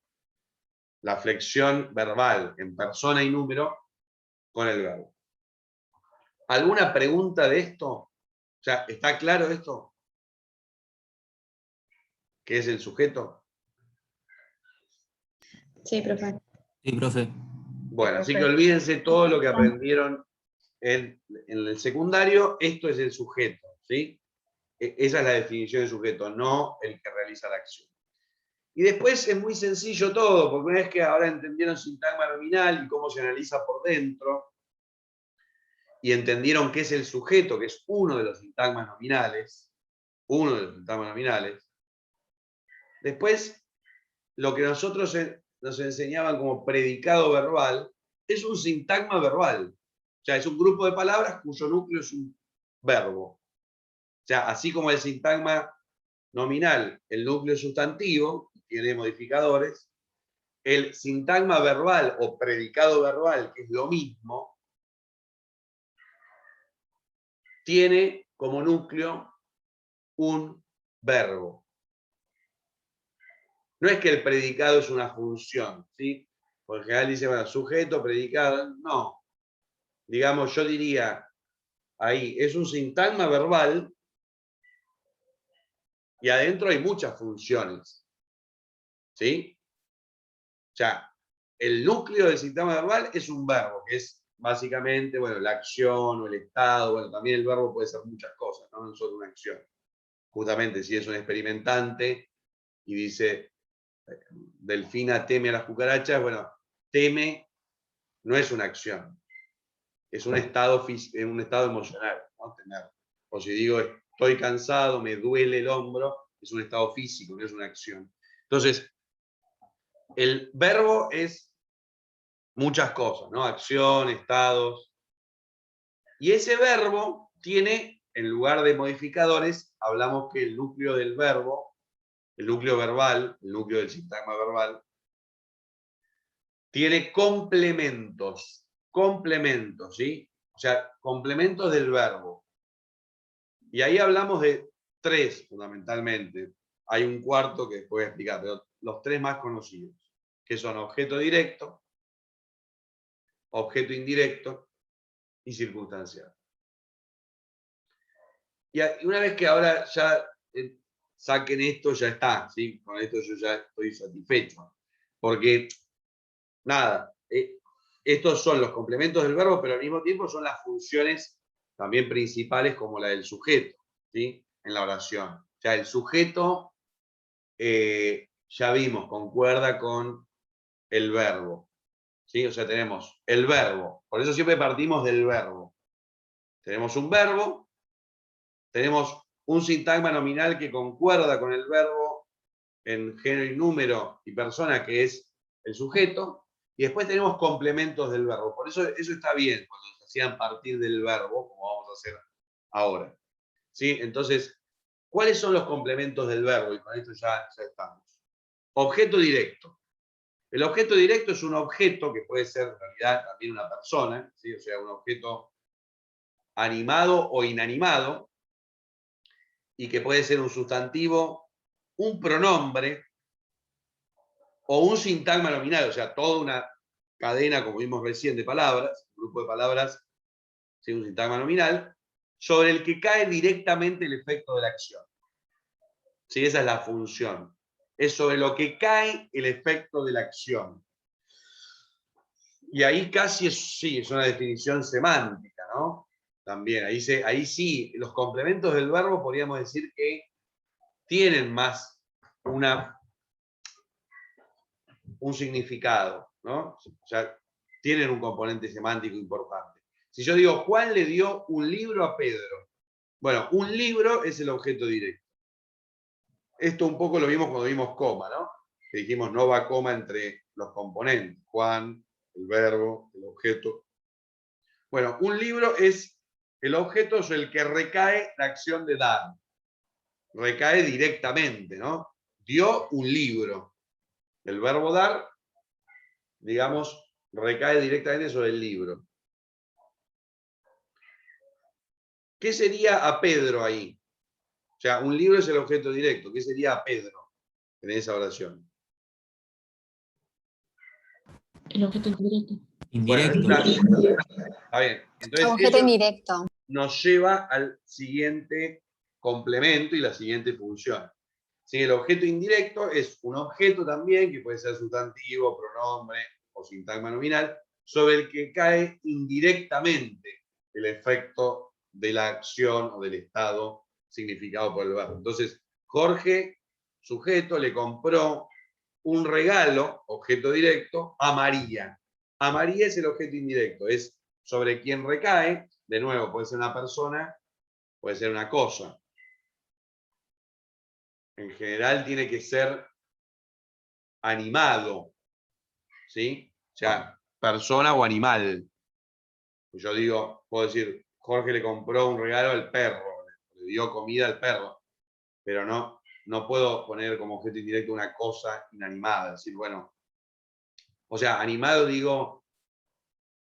la flexión verbal en persona y número con el verbo. ¿Alguna pregunta de esto? O sea, ¿está claro esto? ¿Qué es el sujeto? Sí, profe. Sí, profe. Bueno, así que olvídense todo lo que aprendieron en el secundario. Esto es el sujeto, ¿sí? Esa es la definición de sujeto, no el que realiza la acción. Y después es muy sencillo todo, porque una vez que ahora entendieron sintagma nominal y cómo se analiza por dentro, y entendieron qué es el sujeto, que es uno de los sintagmas nominales, después lo que nosotros nos enseñaban como predicado verbal es un sintagma verbal. O sea, es un grupo de palabras cuyo núcleo es un verbo. O sea, así como el sintagma nominal, el núcleo es sustantivo, tiene modificadores, el sintagma verbal o predicado verbal, que es lo mismo, tiene como núcleo un verbo. No es que el predicado es una función, ¿sí? Por general dice, bueno, sujeto, predicado, no. Digamos, yo diría, ahí, es un sintagma verbal y adentro hay muchas funciones, ¿sí? O sea, el núcleo del sintagma verbal es un verbo, que es básicamente, bueno, la acción o el estado, bueno, también el verbo puede ser muchas cosas, no solo una acción. Justamente si es un experimentante y dice, Delfina teme a las cucarachas, bueno, teme no es una acción, es un estado emocional, ¿no? Temer. O si digo, estoy cansado, me duele el hombro, es un estado físico, no es una acción. Entonces, el verbo es muchas cosas, ¿no? Acción, estados. Y ese verbo tiene, en lugar de modificadores, hablamos que el núcleo del verbo, el núcleo verbal, el núcleo del sintagma verbal, tiene complementos, ¿sí? O sea, complementos del verbo. Y ahí hablamos de tres, fundamentalmente. Hay un cuarto que después voy a explicar, pero los tres más conocidos, que son objeto directo, objeto indirecto y circunstancial. Y una vez que ahora ya saquen esto, ya está, ¿sí? Con esto yo ya estoy satisfecho. Porque, nada, estos son los complementos del verbo, pero al mismo tiempo son las funciones también principales como la del sujeto, ¿sí? En la oración. O sea, el sujeto, ya vimos, concuerda con el verbo, ¿sí? O sea, tenemos el verbo. Por eso siempre partimos del verbo. Tenemos un verbo, tenemos un sintagma nominal que concuerda con el verbo en género y número y persona, que es el sujeto, y después tenemos complementos del verbo. Por eso está bien cuando se hacían partir del verbo, como vamos a hacer ahora. ¿Sí? Entonces, ¿cuáles son los complementos del verbo? Y con esto ya estamos. Objeto directo. El objeto directo es un objeto que puede ser en realidad también una persona, ¿sí? O sea, un objeto animado o inanimado, y que puede ser un sustantivo, un pronombre o un sintagma nominal, o sea, toda una cadena, como vimos recién, de palabras, un grupo de palabras, ¿sí? Un sintagma nominal, sobre el que cae directamente el efecto de la acción. ¿Sí? Esa es la función. es sobre lo que cae el efecto de la acción. Y ahí casi es una definición semántica, ¿no? También, ahí sí, los complementos del verbo podríamos decir que tienen más un significado, ¿no? O sea, tienen un componente semántico importante. Si yo digo, Juan le dio un libro a Pedro. Bueno, un libro es el objeto directo. Esto un poco lo vimos cuando vimos coma, ¿no? Que dijimos no va coma entre los componentes. Juan, el verbo, el objeto. Bueno, un libro es el objeto sobre el que recae la acción de dar. Recae directamente, ¿no? Dio un libro. El verbo dar, digamos, recae directamente sobre el libro. ¿Qué sería a Pedro ahí? O sea, un libro es el objeto directo. ¿Qué sería a Pedro en esa oración? El objeto indirecto. Indirecto. Bueno, está bien. Entonces, Objeto eso indirecto. nos lleva al siguiente complemento y la siguiente función. ¿Sí? El objeto indirecto es un objeto también, que puede ser sustantivo, pronombre o sintagma nominal, sobre el que cae indirectamente el efecto de la acción o del estado significado por el verbo. Entonces, Jorge, sujeto, le compró un regalo, objeto directo, a María. A María es el objeto indirecto, es sobre quien recae, de nuevo, puede ser una persona, puede ser una cosa. En general tiene que ser animado, ¿sí? O sea, persona o animal. Yo digo, puedo decir, Jorge le compró un regalo al perro, le dio comida al perro, pero no puedo poner como objeto indirecto una cosa inanimada, decir, bueno, o sea, animado digo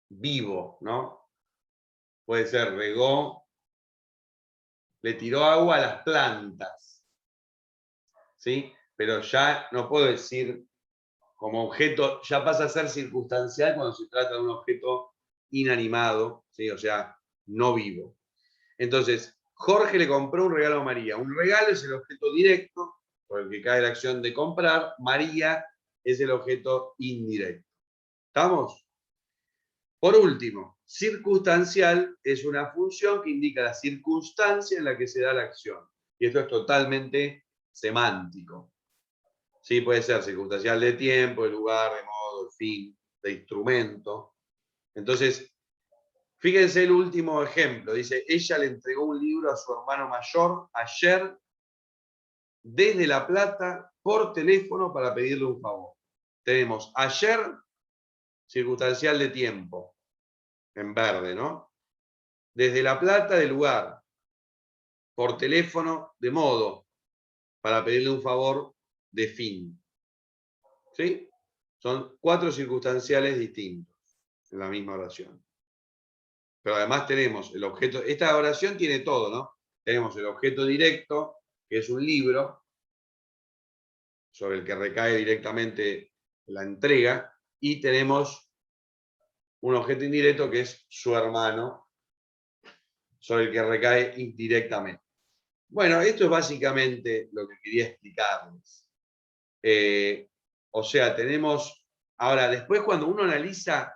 vivo, ¿no? Puede ser regó, le tiró agua a las plantas, ¿sí? Pero ya no puedo decir como objeto, ya pasa a ser circunstancial cuando se trata de un objeto inanimado, ¿sí? O sea, no vivo. Entonces, Jorge le compró un regalo a María. Un regalo es el objeto directo, por el que cae la acción de comprar. María es el objeto indirecto. ¿Estamos? Por último, circunstancial es una función que indica la circunstancia en la que se da la acción. Y esto es totalmente semántico. Sí, puede ser circunstancial de tiempo, de lugar, de modo, de fin, de instrumento. Entonces, fíjense el último ejemplo. Dice, ella le entregó un libro a su hermano mayor ayer desde La Plata por teléfono para pedirle un favor. Tenemos ayer, circunstancial de tiempo, en verde, ¿no? Desde La Plata, de lugar. Por teléfono, de modo, para pedirle un favor, de fin. ¿Sí? Son 4 circunstanciales distintos en la misma oración. Pero además tenemos el objeto, esta oración tiene todo, ¿no? Tenemos el objeto directo, que es un libro, sobre el que recae directamente la entrega, y tenemos un objeto indirecto que es su hermano, sobre el que recae indirectamente. Bueno, esto es básicamente lo que quería explicarles. O sea, tenemos, ahora, después cuando uno analiza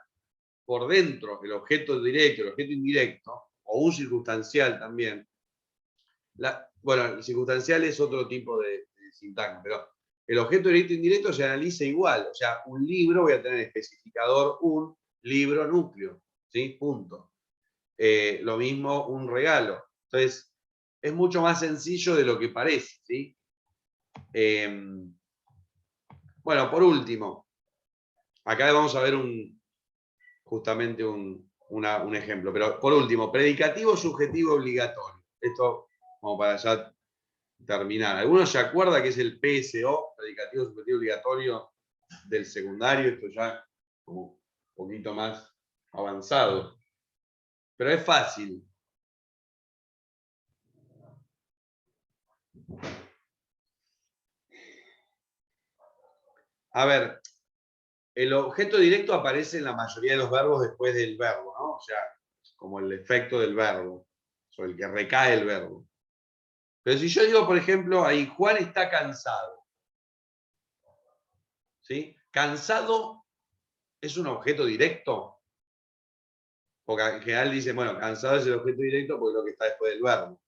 por dentro el objeto directo, el objeto indirecto, o un circunstancial también, bueno, el circunstancial es otro tipo de sintagma, pero el objeto directo e indirecto se analiza igual. O sea, un libro, voy a tener especificador un, libro, núcleo, ¿sí? Punto. Lo mismo un regalo. Entonces, es mucho más sencillo de lo que parece, ¿sí? Bueno, por último, acá vamos a ver justamente un ejemplo, pero por último, predicativo subjetivo obligatorio. Esto como para ya terminar. ¿Alguno se acuerda que es el PSO, predicativo subjetivo obligatorio del secundario? Esto ya como un poquito más avanzado. Pero es fácil. A ver, el objeto directo aparece en la mayoría de los verbos después del verbo, ¿no? O sea, como el efecto del verbo, sobre el que recae el verbo. Pero si yo digo, por ejemplo, ahí, Juan está cansado. ¿Sí? Cansado es un objeto directo. Porque en general dicen, bueno, cansado es el objeto directo porque es lo que está después del verbo.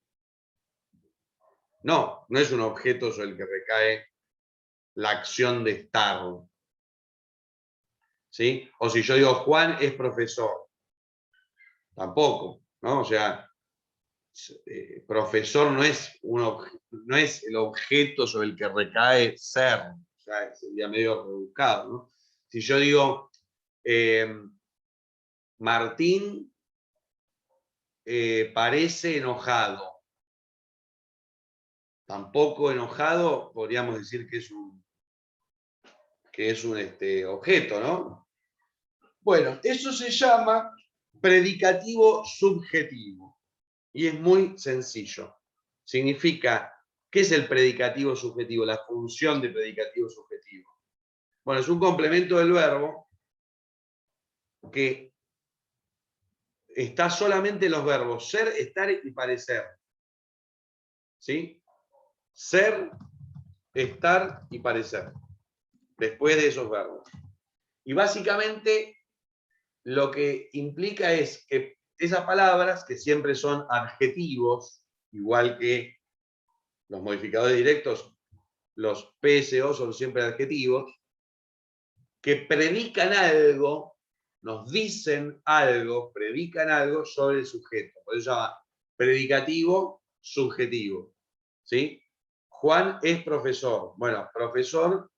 No, no es un objeto sobre el que recae la acción de estar. ¿Sí? O si yo digo Juan es profesor. Tampoco, ¿no? O sea, profesor no es el objeto sobre el que recae ser. O sea, sería medio rebuscado, ¿no? Si yo digo Martín parece enojado. Tampoco enojado, podríamos decir que es un objeto, ¿no? Bueno, eso se llama predicativo subjetivo. Y es muy sencillo. Significa, ¿qué es el predicativo subjetivo? La función de predicativo subjetivo. Bueno, es un complemento del verbo que está solamente en los verbos ser, estar y parecer. ¿Sí? Ser, estar y parecer. Después de esos verbos. Y básicamente lo que implica es que esas palabras, que siempre son adjetivos, igual que los modificadores directos, los PSO son siempre adjetivos, que predican algo, nos dicen algo, predican algo sobre el sujeto. Por eso se llama predicativo subjetivo. ¿Sí? Juan es profesor. Bueno, profesor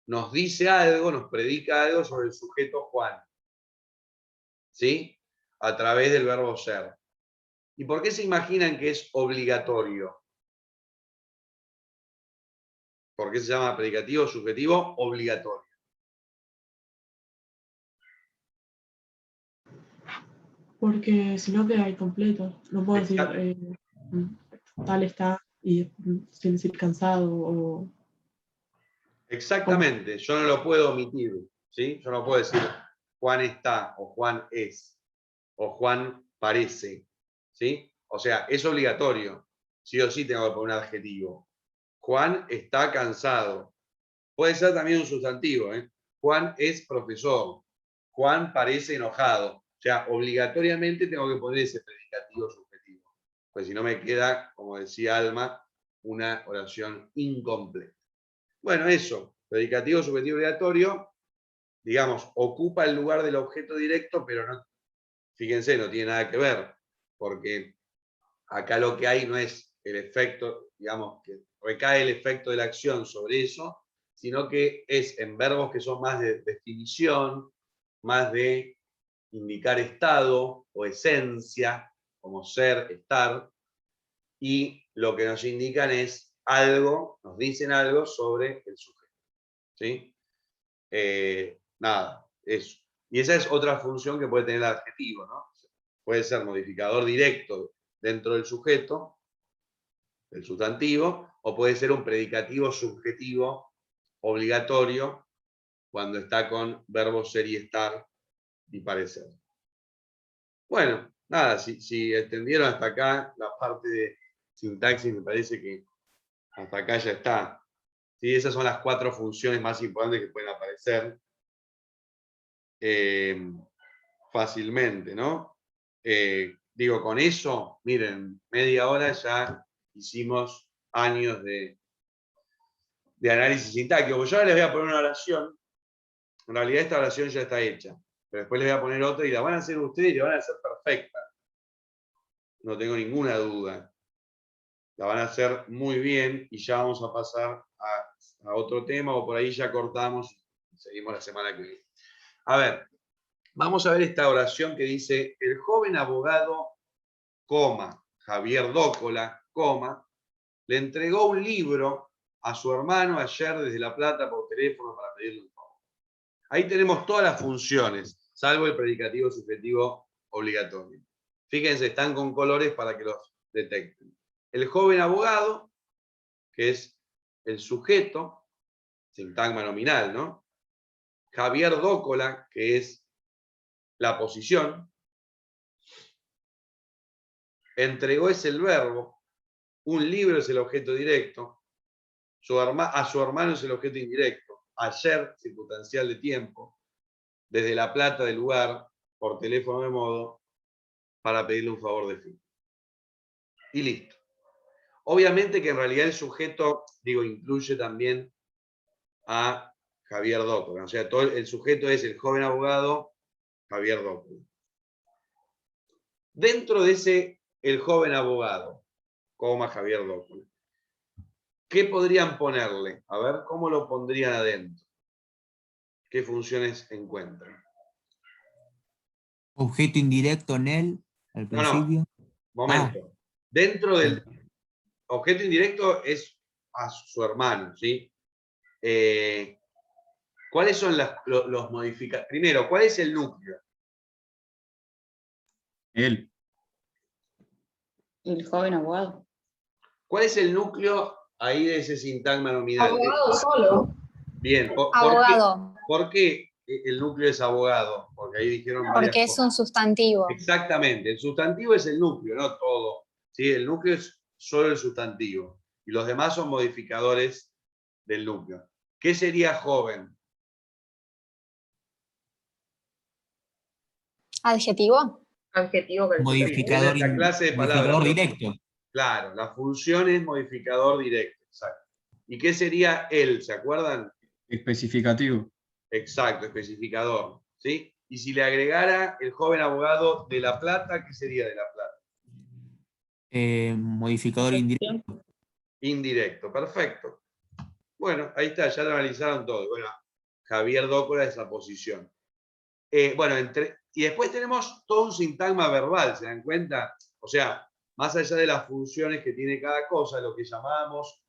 nos dice algo, nos predica algo sobre el sujeto Juan. ¿Sí? A través del verbo ser. ¿Y por qué se imaginan que es obligatorio? ¿Por qué se llama predicativo subjetivo obligatorio? Porque si no queda incompleto. No puedo decir tal está y sin decir cansado o... Exactamente, yo no lo puedo omitir, ¿sí? Yo no puedo decir Juan está, o Juan es, o Juan parece, ¿sí? O sea, es obligatorio, sí o sí tengo que poner un adjetivo. Juan está cansado. Puede ser también un sustantivo, ¿eh? Juan es profesor. Juan parece enojado. O sea, obligatoriamente tengo que poner ese predicativo subjetivo. Pues si no me queda, como decía Alma, una oración incompleta. Bueno, eso, predicativo subjetivo obligatorio, digamos, ocupa el lugar del objeto directo, pero no, fíjense, no tiene nada que ver, porque acá lo que hay no es el efecto, digamos, que recae el efecto de la acción sobre eso, sino que es en verbos que son más de definición, más de indicar estado o esencia, como ser, estar, y lo que nos indican es algo, nos dicen algo sobre el sujeto. ¿Sí? Nada, eso. Y esa es otra función que puede tener el adjetivo, ¿no? Puede ser modificador directo dentro del sujeto, el sustantivo, o puede ser un predicativo subjetivo obligatorio cuando está con verbos ser y estar y parecer. Bueno, nada, si entendieron hasta acá la parte de sintaxis, me parece que hasta acá ya está. ¿Sí? Esas son las 4 funciones más importantes que pueden aparecer fácilmente, ¿no? Digo, con eso, miren, media hora ya hicimos años de análisis sintáctico. Yo ahora les voy a poner una oración. En realidad esta oración ya está hecha, pero después les voy a poner otra y la van a hacer ustedes y la van a hacer perfecta. No tengo ninguna duda. La van a hacer muy bien y ya vamos a pasar a otro tema, o por ahí ya cortamos y seguimos la semana que viene. A ver, vamos a ver esta oración que dice: el joven abogado, Javier Dócola, le entregó un libro a su hermano ayer desde La Plata por teléfono para pedirle un favor. Ahí tenemos todas las funciones, salvo el predicativo subjetivo obligatorio. Fíjense, están con colores para que los detecten. El joven abogado, que es el sujeto, sintagma nominal, ¿no? Javier Dócola, que es la posición. Entregó es el verbo. Un libro es el objeto directo. A su hermano es el objeto indirecto. ayer, circunstancial de tiempo, desde la plata del lugar, por teléfono de modo, para pedirle un favor de fin. Y listo. Obviamente que en realidad el sujeto, digo, incluye también a Javier Dócola. O sea, todo el sujeto es el joven abogado Javier Dócola. Dentro de ese, el joven abogado, coma Javier Dócola, ¿qué podrían ponerle? A ver, ¿cómo lo pondrían adentro? ¿Qué funciones encuentran? Objeto indirecto en él, al No, no, principio. momento. Dentro del objeto indirecto es a su hermano, ¿sí? ¿Cuáles son los modificadores? Primero, ¿cuál es el núcleo? Él. El joven abogado. ¿Cuál es el núcleo ahí de ese sintagma nominal? Abogado solo. Bien, Abogado, ¿por qué el núcleo es abogado? Porque ahí dijeron varias porque es cosas. un sustantivo. Exactamente, el sustantivo es el núcleo, no todo. ¿Sí? El núcleo es solo el sustantivo. Y los demás son modificadores del núcleo. ¿Qué sería joven? Adjetivo, Adjetivo que Modificador, Sí, esa es la clase de palabras. modificador directo. Claro, la función es modificador directo. Exacto. ¿Y qué sería él? ¿Se acuerdan? Especificativo. Exacto, especificador. ¿Sí? Y si le agregara el joven abogado de La Plata, ¿qué sería de La Plata? Modificador indirecto. Indirecto, perfecto. Bueno, ahí está, ya lo analizaron todo. Bueno, Javier Dócola es la posición. Bueno, y después tenemos todo un sintagma verbal, ¿se dan cuenta? O sea, más allá de las funciones que tiene cada cosa, lo que llamábamos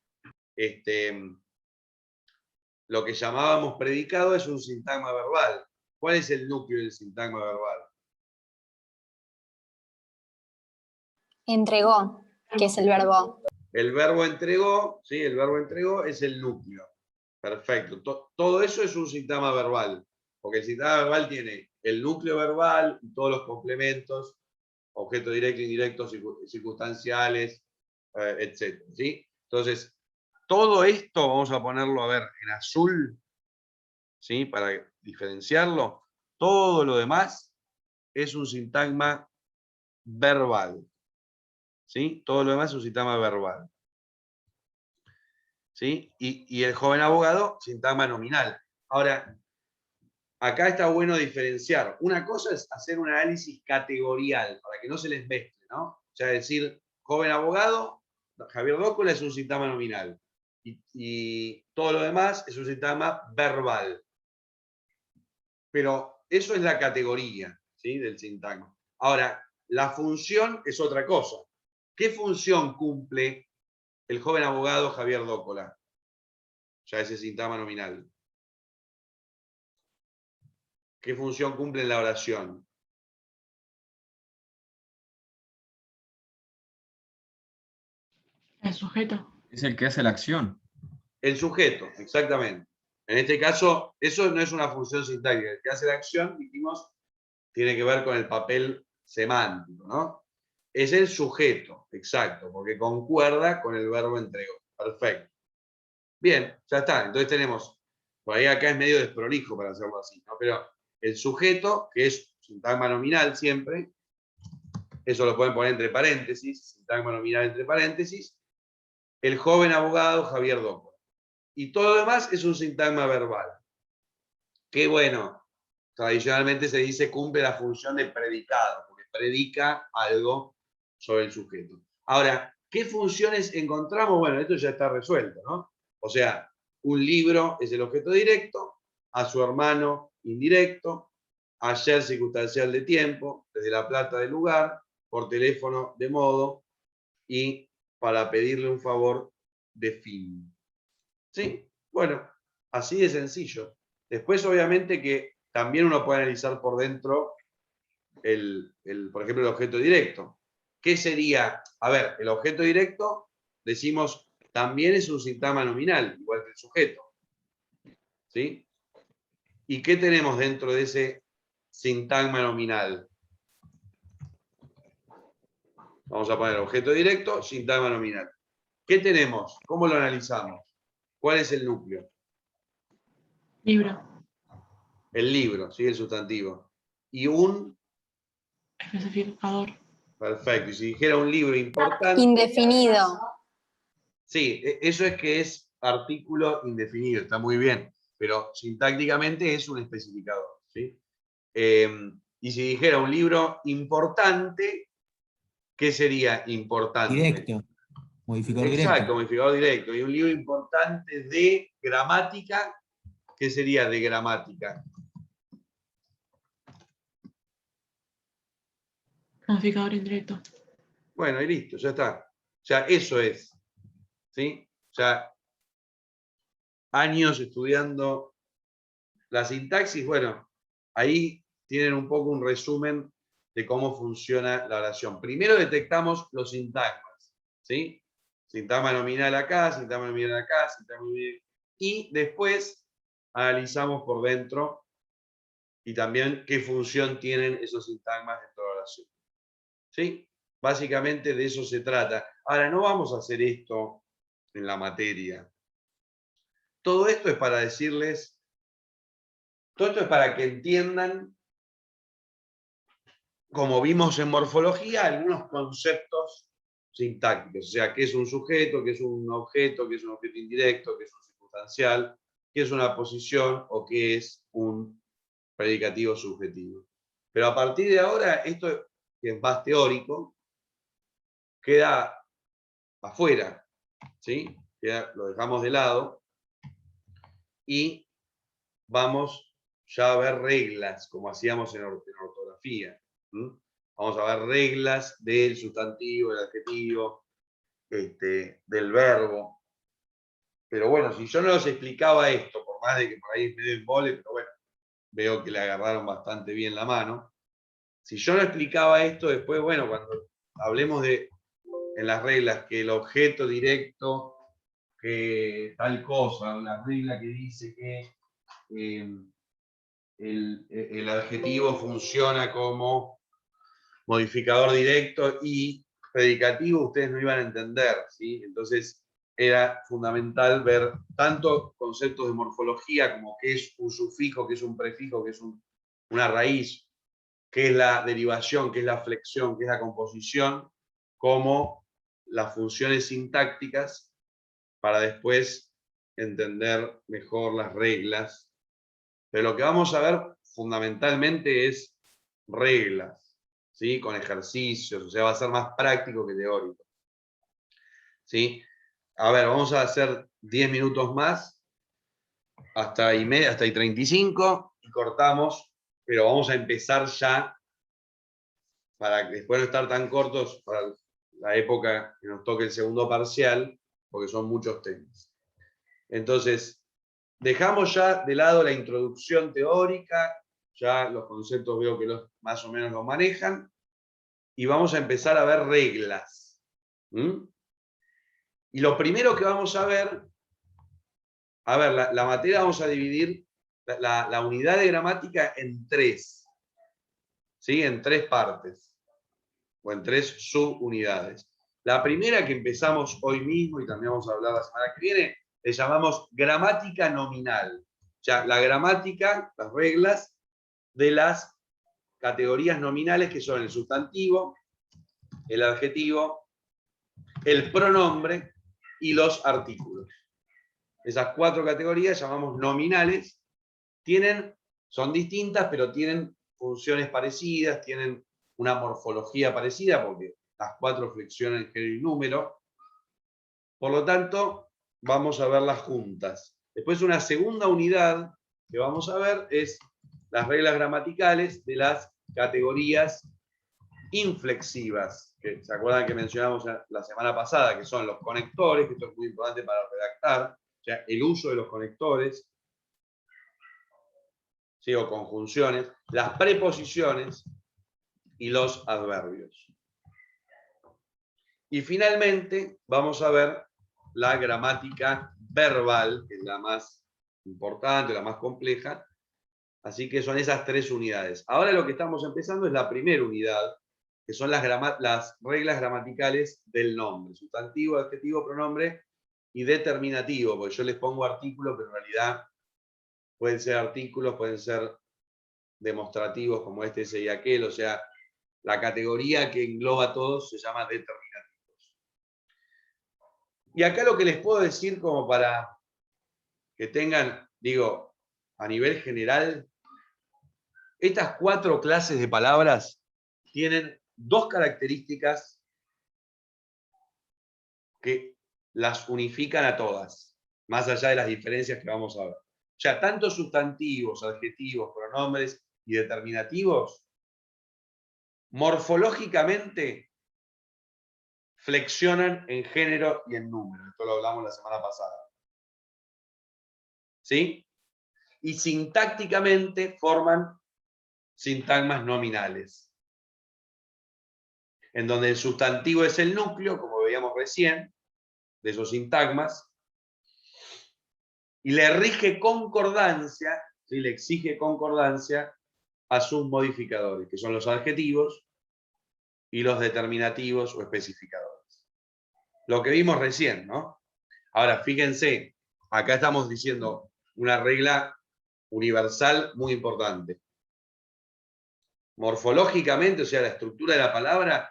predicado es un sintagma verbal. ¿Cuál es el núcleo del sintagma verbal? entregó, que es el verbo. El verbo entregó, ¿sí? El verbo entregó es el núcleo. Perfecto. Todo eso es un sintagma verbal, porque el sintagma verbal tiene el núcleo verbal y todos los complementos, objeto directo, indirecto, circunstanciales, etc. ¿Sí? Entonces, todo esto, vamos a ponerlo, a ver, en azul, ¿sí? Para diferenciarlo, todo lo demás es un sintagma verbal. ¿Sí? Todo lo demás es un sintagma verbal. ¿Sí? Y el joven abogado, sintagma nominal. Ahora, acá está bueno diferenciar. Una cosa es hacer un análisis categorial, para que no se les mezcle, ¿no? O sea, decir, joven abogado, Javier Dócola es un sintagma nominal. Y todo lo demás es un sintagma verbal. Pero eso es la categoría, ¿sí? Del sintagma. Ahora, la función es otra cosa. ¿Qué función cumple el joven abogado Javier Dócola? Ya ese sintagma nominal. ¿Qué función cumple en la oración? El sujeto. Es el que hace la acción. El sujeto, exactamente. En este caso, eso no es una función sintáctica. El que hace la acción, dijimos, tiene que ver con el papel semántico, ¿no? Es el sujeto, exacto, porque concuerda con el verbo entregó. Perfecto. Bien, ya está. Entonces tenemos, por ahí acá es medio desprolijo para hacerlo así, ¿no? Pero el sujeto, que es sintagma nominal siempre, eso lo pueden poner entre paréntesis, sintagma nominal entre paréntesis, el joven abogado Javier Dócola. Y todo lo demás es un sintagma verbal. Que bueno, tradicionalmente se dice cumple la función de predicado, porque predica algo sobre el sujeto. Ahora, ¿qué funciones encontramos? Bueno, esto ya está resuelto, ¿no? O sea, un libro es el objeto directo, a su hermano indirecto, ayer circunstancial de tiempo, desde La Plata del lugar, por teléfono de modo, y para pedirle un favor de fin. ¿Sí? Bueno, así de sencillo. Después, obviamente, que también uno puede analizar por dentro por ejemplo, el objeto directo. ¿Qué sería? A ver, el objeto directo, decimos, también es un sintagma nominal, igual que el sujeto. ¿Sí? ¿Y qué tenemos dentro de ese sintagma nominal? Vamos a poner objeto directo, sintagma nominal. ¿Qué tenemos? ¿Cómo lo analizamos? ¿Cuál es el núcleo? Libro. El libro, ¿sí? El sustantivo. Y un, Especificador. perfecto. Y si dijera un libro importante, Indefinido. sí, eso es que es artículo indefinido, está muy bien, pero sintácticamente es un especificador, ¿sí? Y si dijera un libro importante, ¿qué sería importante? Directo. Modificador Exacto, directo. modificador directo. Y un libro importante de gramática, ¿qué sería de gramática? Modificador indirecto. Bueno, y listo, ya está. O sea, eso es, ¿sí? O sea, años estudiando la sintaxis, bueno, ahí tienen un poco un resumen de cómo funciona la oración. Primero detectamos los sintagmas, ¿sí? Sintagma nominal acá, sintagma nominal acá, sintagma nominal... Y después analizamos por dentro y también qué función tienen esos sintagmas dentro de la oración. ¿Sí? Básicamente de eso se trata. Ahora, no vamos a hacer esto en la materia. Todo esto es para decirles, todo esto es para que entiendan, como vimos en morfología, algunos conceptos sintácticos. O sea, qué es un sujeto, qué es un objeto indirecto, qué es un circunstancial, qué es una posición o qué es un predicativo subjetivo. Pero a partir de ahora, esto que es más teórico, queda afuera, ¿sí? Lo dejamos de lado y vamos ya a ver reglas, como hacíamos en ortografía. Vamos a ver reglas del sustantivo, del adjetivo, del verbo. Pero bueno, si yo no los explicaba esto, por más de que por ahí me den embole, pero bueno, veo que le agarraron bastante bien la mano. Si yo no explicaba esto, después, bueno, cuando hablemos en las reglas, que el objeto directo, que tal cosa, la regla que dice que el adjetivo funciona como modificador directo y predicativo, ustedes no iban a entender, ¿sí? Entonces era fundamental ver tanto conceptos de morfología como qué es un sufijo, qué es un prefijo, qué es una raíz, qué es la derivación, qué es la flexión, qué es la composición, como las funciones sintácticas para después entender mejor las reglas. Pero lo que vamos a ver fundamentalmente es reglas, ¿sí? Con ejercicios, o sea, va a ser más práctico que teórico, ¿sí? A ver, vamos a hacer 10 minutos más, hasta y 35, y cortamos, pero vamos a empezar ya, para que después no estar tan cortos para la época que nos toque el segundo parcial, porque son muchos temas. Entonces, dejamos ya de lado la introducción teórica, ya los conceptos veo que más o menos los manejan, y vamos a empezar a ver reglas. Y lo primero que vamos a ver, la materia vamos a dividir la unidad de gramática en tres, ¿sí? En tres partes, o en tres subunidades. La primera que empezamos hoy mismo, y también vamos a hablar la semana que viene, le llamamos gramática nominal. O sea, la gramática, las reglas de las categorías nominales que son el sustantivo, el adjetivo, el pronombre y los artículos. Esas cuatro categorías llamamos nominales, son distintas, pero tienen funciones parecidas, tienen una morfología parecida, porque las cuatro flexionan género y número. Por lo tanto, vamos a verlas juntas. Después una segunda unidad que vamos a ver es las reglas gramaticales de las categorías inflexivas, que se acuerdan que mencionamos la semana pasada, que son los conectores, que esto es muy importante para redactar, o sea, el uso de los conectores, ¿sí? O conjunciones, las preposiciones y los adverbios. Y finalmente vamos a ver la gramática verbal, que es la más importante, la más compleja. Así que son esas tres unidades. Ahora lo que estamos empezando es la primera unidad, que son las reglas gramaticales del nombre. Sustantivo, adjetivo, pronombre y determinativo, porque yo les pongo artículo, pero en realidad pueden ser artículos, pueden ser demostrativos como este, ese y aquel, o sea, la categoría que engloba a todos se llama determinativos. Y acá lo que les puedo decir como para que tengan, digo, a nivel general, estas 4 clases de palabras tienen 2 características que las unifican a todas, más allá de las diferencias que vamos a ver. O sea, tanto sustantivos, adjetivos, pronombres y determinativos, morfológicamente flexionan en género y en número. Esto lo hablamos la semana pasada. ¿Sí? Y sintácticamente forman sintagmas nominales, en donde el sustantivo es el núcleo, como veíamos recién, de esos sintagmas, y le rige concordancia, ¿sí? Le exige concordancia a sus modificadores, que son los adjetivos y los determinativos o especificadores. Lo que vimos recién, ¿no? Ahora, fíjense, acá estamos diciendo una regla universal muy importante. Morfológicamente, o sea, la estructura de la palabra,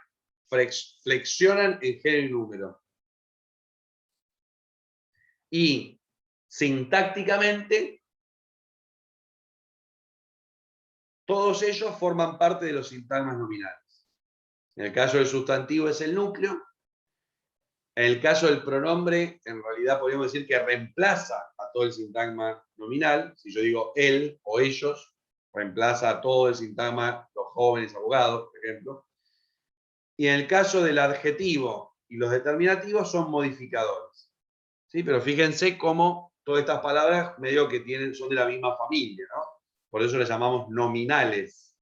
flexionan en género y número. Y sintácticamente, todos ellos forman parte de los sintagmas nominales. En el caso del sustantivo es el núcleo. En el caso del pronombre, en realidad podríamos decir que reemplaza a todo el sintagma nominal. Si yo digo él o ellos, reemplaza a todo el sintagma los jóvenes abogados, por ejemplo. Y en el caso del adjetivo y los determinativos son modificadores. ¿Sí? Pero fíjense cómo todas estas palabras medio que son de la misma familia, ¿no? Por eso les llamamos nominales.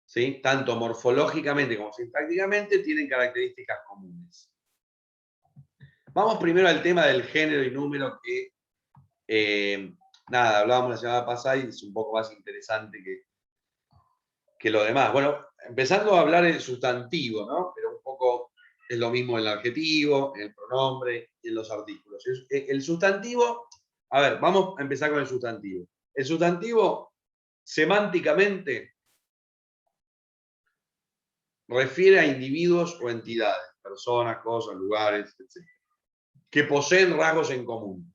¿Sí? Tanto morfológicamente como sintácticamente tienen características comunes. Vamos primero al tema del género y número que, nada, hablábamos la semana pasada y es un poco más interesante que lo demás. Bueno, empezando a hablar del sustantivo, ¿no? Pero un poco es lo mismo en el adjetivo, en el pronombre y en los artículos. El sustantivo, a ver, vamos a empezar con el sustantivo. El sustantivo, semánticamente, refiere a individuos o entidades, personas, cosas, lugares, etc., que poseen rasgos en común.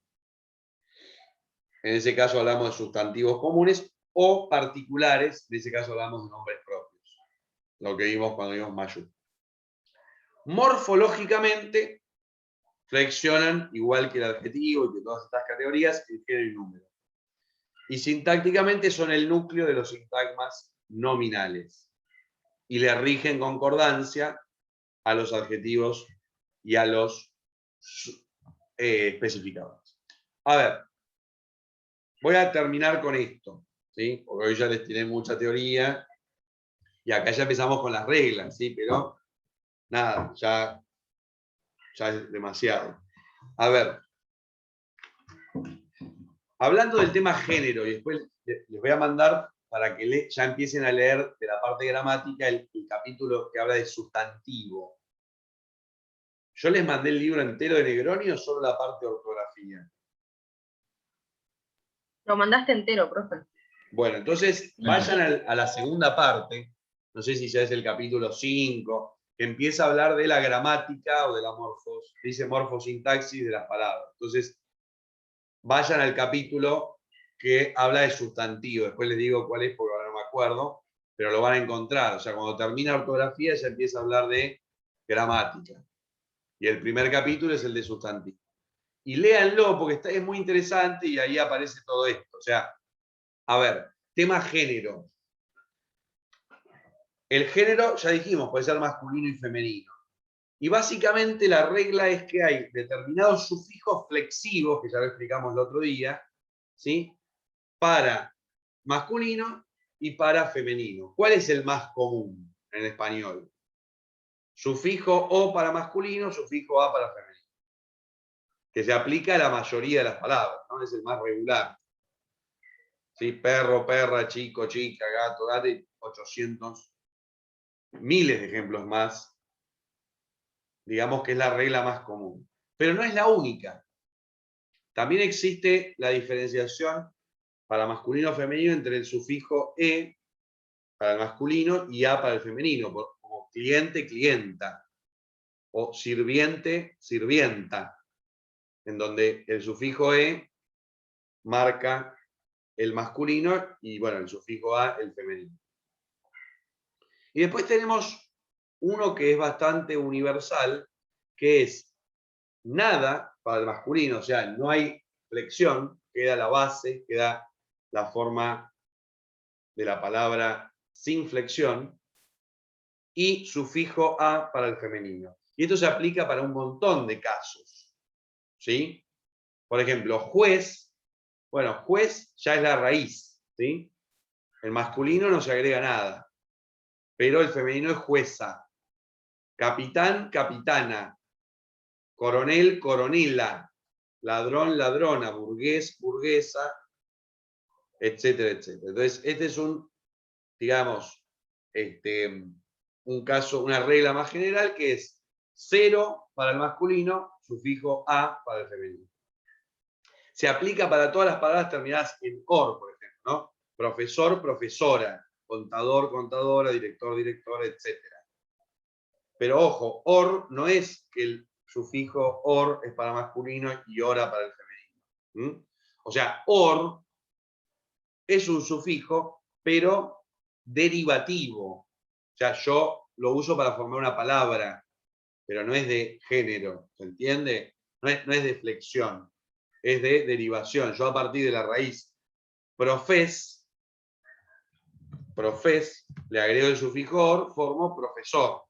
En ese caso hablamos de sustantivos comunes o particulares, en ese caso hablamos de nombres propios, lo que vimos cuando vimos mayúsculas. Morfológicamente, flexionan, igual que el adjetivo y que todas estas categorías, el género y número. Y sintácticamente son el núcleo de los sintagmas nominales. Y le rigen concordancia a los adjetivos y a los especificadores. A ver, voy a terminar con esto, ¿sí? Porque hoy ya les tiré mucha teoría y acá ya empezamos con las reglas, ¿sí? Pero nada, ya es demasiado. A ver, hablando del tema género, y después les voy a mandar para que ya empiecen a leer de la parte gramática el capítulo que habla de sustantivo. Yo les mandé el libro entero de Negroni o solo la parte de ortografía. Lo mandaste entero, profe. Bueno, entonces vayan a la segunda parte, no sé si ya es el capítulo 5, que empieza a hablar de la gramática o de la morfosintaxis de las palabras. Entonces, vayan al capítulo que habla de sustantivo. Después les digo cuál es porque ahora no me acuerdo, pero lo van a encontrar. O sea, cuando termina ortografía ya empieza a hablar de gramática. Y el primer capítulo es el de sustantivo. Y léanlo porque es muy interesante y ahí aparece todo esto. O sea, a ver, tema género. El género, ya dijimos, puede ser masculino y femenino. Y básicamente la regla es que hay determinados sufijos flexivos, que ya lo explicamos el otro día, ¿sí? Para masculino y para femenino. ¿Cuál es el más común en español? Sufijo O para masculino, sufijo A para femenino. Que se aplica a la mayoría de las palabras, ¿no? Es el más regular. ¿Sí? Perro, perra, chico, chica, gato, gato, y 800, miles de ejemplos más. Digamos que es la regla más común. Pero no es la única. También existe la diferenciación para masculino o femenino entre el sufijo e para el masculino y a para el femenino, como cliente, clienta, o sirviente, sirvienta, en donde el sufijo e marca el masculino y bueno, el sufijo a el femenino. Y después tenemos uno que es bastante universal, que es nada para el masculino, o sea, no hay flexión, queda la base, queda la forma de la palabra sin flexión, y sufijo a para el femenino. Y esto se aplica para un montón de casos, ¿sí? Por ejemplo, juez, bueno, juez ya es la raíz, ¿sí? El masculino no se agrega nada, pero el femenino es jueza. Capitán, capitana. Coronel, coronela. Ladrón, ladrona. Burgués, burguesa, etcétera, etcétera. Entonces, este es un, digamos, un caso, una regla más general que es 0 para el masculino, sufijo a para el femenino. Se aplica para todas las palabras terminadas en or, por ejemplo, ¿no? Profesor, profesora, contador, contadora, director, directora, etc. Pero ojo, or no es que el sufijo or es para masculino y ora para el femenino. O sea, or es un sufijo, pero derivativo. O sea, yo lo uso para formar una palabra, pero no es de género, ¿se entiende? No es de flexión, es de derivación. Yo a partir de la raíz profes, le agrego el sufijo or, formo profesor.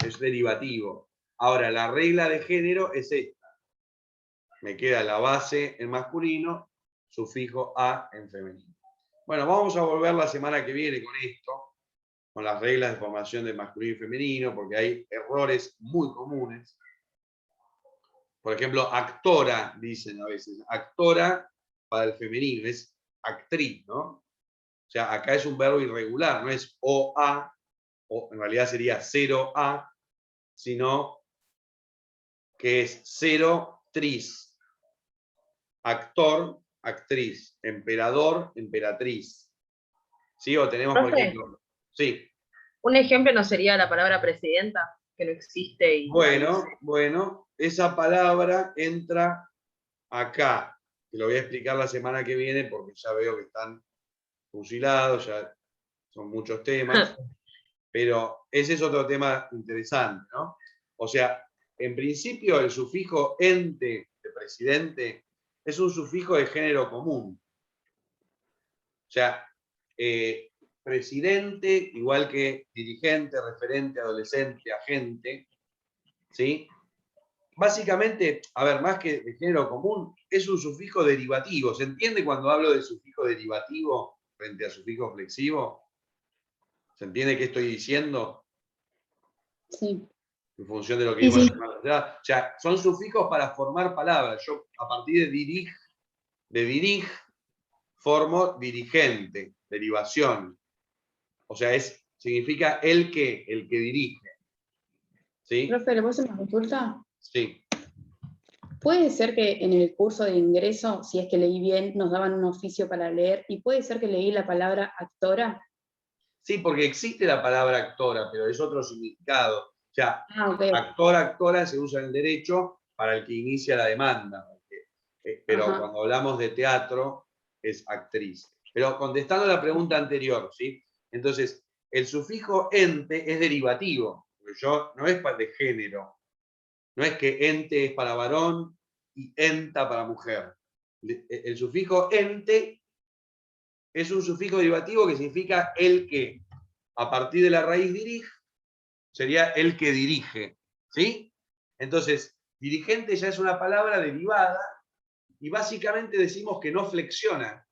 Es derivativo. Ahora, la regla de género es esta. Me queda la base en masculino, sufijo a en femenino. Bueno, vamos a volver la semana que viene con esto, con las reglas de formación de masculino y femenino, porque hay errores muy comunes. Por ejemplo, actora, dicen a veces. Actora para el femenino, es actriz, ¿no? O sea, acá es un verbo irregular, no es o-a, o en realidad sería 0-a, sino que es 0-tris. Actor, actriz. Emperador, emperatriz. ¿Sí? O tenemos, por Profe, ejemplo... Sí. un ejemplo no sería la palabra presidenta, que no existe y Bueno, esa palabra entra acá. Te lo voy a explicar la semana que viene porque ya veo que están fusilados, ya son muchos temas, pero ese es otro tema interesante, ¿no? O sea, en principio el sufijo ente de presidente es un sufijo de género común. O sea, presidente, igual que dirigente, referente, adolescente, agente, ¿sí? Básicamente, a ver, más que de género común, es un sufijo derivativo. ¿Se entiende cuando hablo de sufijo derivativo frente a sufijo flexivo? ¿Se entiende qué estoy diciendo? Sí. En función de lo que Sí, vimos sí. la semana pasada. O sea, son sufijos para formar palabras. Yo, a partir de dirig, formo dirigente, derivación. O sea, significa el que dirige. ¿Sí? Profe, ¿le puedo hacer una consulta? Sí. Puede ser que en el curso de ingreso, si es que leí bien, nos daban un oficio para leer, y puede ser que leí la palabra actora. Sí, porque existe la palabra actora, pero es otro significado. O sea, Ok. actora, actora se usa en el derecho para el que inicia la demanda. Pero Ajá. cuando hablamos de teatro, es actriz. Pero contestando la pregunta anterior, ¿sí? Entonces, el sufijo ente es derivativo, porque no es de género. No es que ente es para varón y enta para mujer. El sufijo ente es un sufijo derivativo que significa el que, a partir de la raíz dirige, sería el que dirige. ¿Sí? Entonces, dirigente ya es una palabra derivada y básicamente decimos que no flexiona.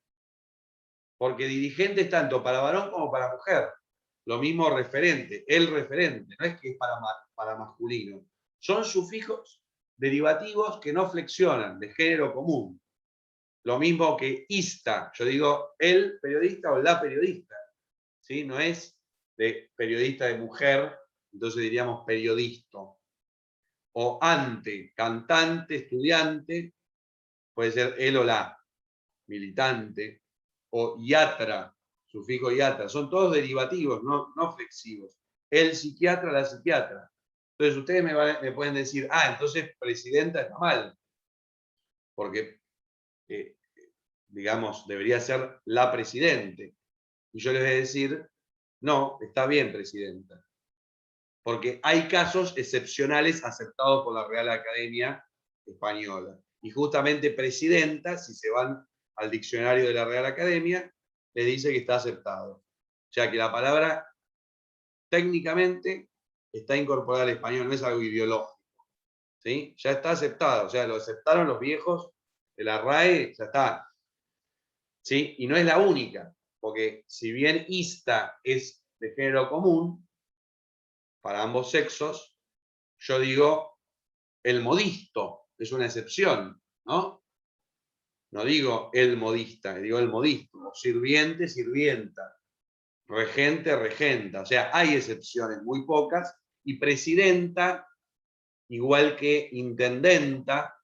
Porque dirigente es tanto para varón como para mujer. Lo mismo referente, el referente, no es que es para masculino. Son sufijos derivativos que no flexionan, de género común. Lo mismo que ista, yo digo el periodista o la periodista. ¿Sí? No es de periodista de mujer, entonces diríamos periodista. O ante, cantante, estudiante, puede ser él o la, militante, o iatra, sufijo iatra, son todos derivativos, no flexivos. El psiquiatra, la psiquiatra. Entonces ustedes me pueden decir, entonces presidenta está mal, porque, digamos, debería ser la presidente. Y yo les voy a decir, no, está bien presidenta. Porque hay casos excepcionales aceptados por la Real Academia Española. Y justamente presidenta, si se van al diccionario de la Real Academia, le dice que está aceptado. O sea que la palabra técnicamente está incorporada al español, no es algo ideológico. ¿Sí? Ya está aceptado, o sea, lo aceptaron los viejos de la RAE, ya está. ¿Sí? Y no es la única, porque si bien ista es de género común, para ambos sexos, yo digo el modisto, es una excepción, ¿no? No digo el modista, digo el modisto, sirviente, sirvienta, regente, regenta, o sea, hay excepciones muy pocas, y presidenta, igual que intendenta,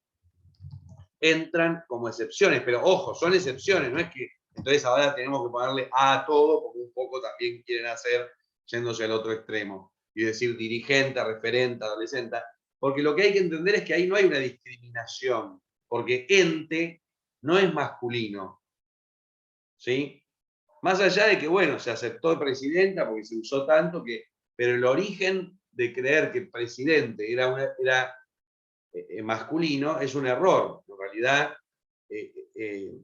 entran como excepciones, pero ojo, son excepciones, no es que entonces ahora tenemos que ponerle a todo, porque un poco también quieren hacer yéndose al otro extremo, y decir dirigente, referente, adolescente, porque lo que hay que entender es que ahí no hay una discriminación, porque ente no es masculino, ¿sí? Más allá de que, bueno, se aceptó presidenta porque se usó tanto que, pero el origen de creer que presidente era masculino es un error. En realidad,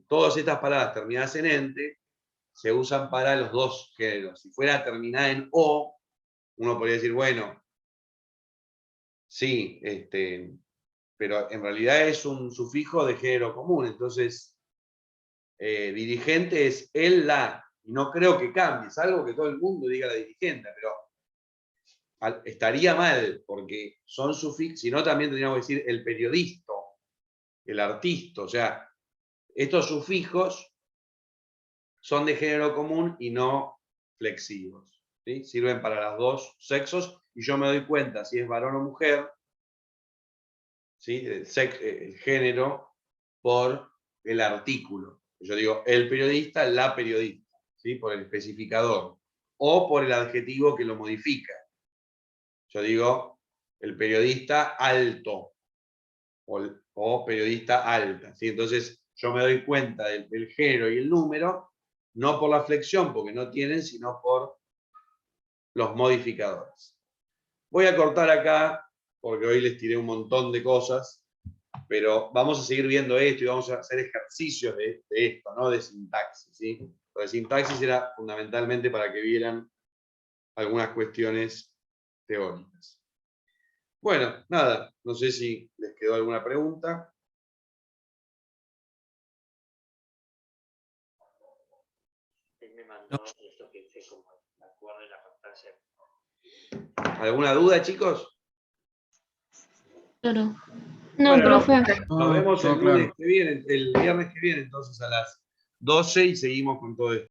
todas estas palabras terminadas en ente se usan para los dos géneros. Si fuera terminada en o, uno podría decir, bueno, sí, pero en realidad es un sufijo de género común. Entonces, dirigente es el, la, y no creo que cambie, es algo que todo el mundo diga la dirigente, pero estaría mal, porque son sufijos, si no también tendríamos que decir el periodista, el artista, o sea, estos sufijos son de género común y no flexivos, ¿sí? Sirven para los dos sexos, y yo me doy cuenta si es varón o mujer, ¿sí? El género, por el artículo. Yo digo el periodista, la periodista, ¿sí? Por el especificador, o por el adjetivo que lo modifica. Yo digo el periodista alto, o periodista alta, ¿sí? Entonces yo me doy cuenta del género y el número, no por la flexión, porque no tienen, sino por los modificadores. Voy a cortar acá, porque hoy les tiré un montón de cosas, pero vamos a seguir viendo esto y vamos a hacer ejercicios de esto, ¿no? De sintaxis, ¿sí? Lo de sintaxis era fundamentalmente para que vieran algunas cuestiones teóricas. Bueno, nada, no sé si les quedó alguna pregunta. ¿Alguna duda, chicos? Claro. No, Bueno, profe. nos vemos todo el lunes claro. que viene, el viernes que viene, entonces a las 12, y seguimos con todo esto.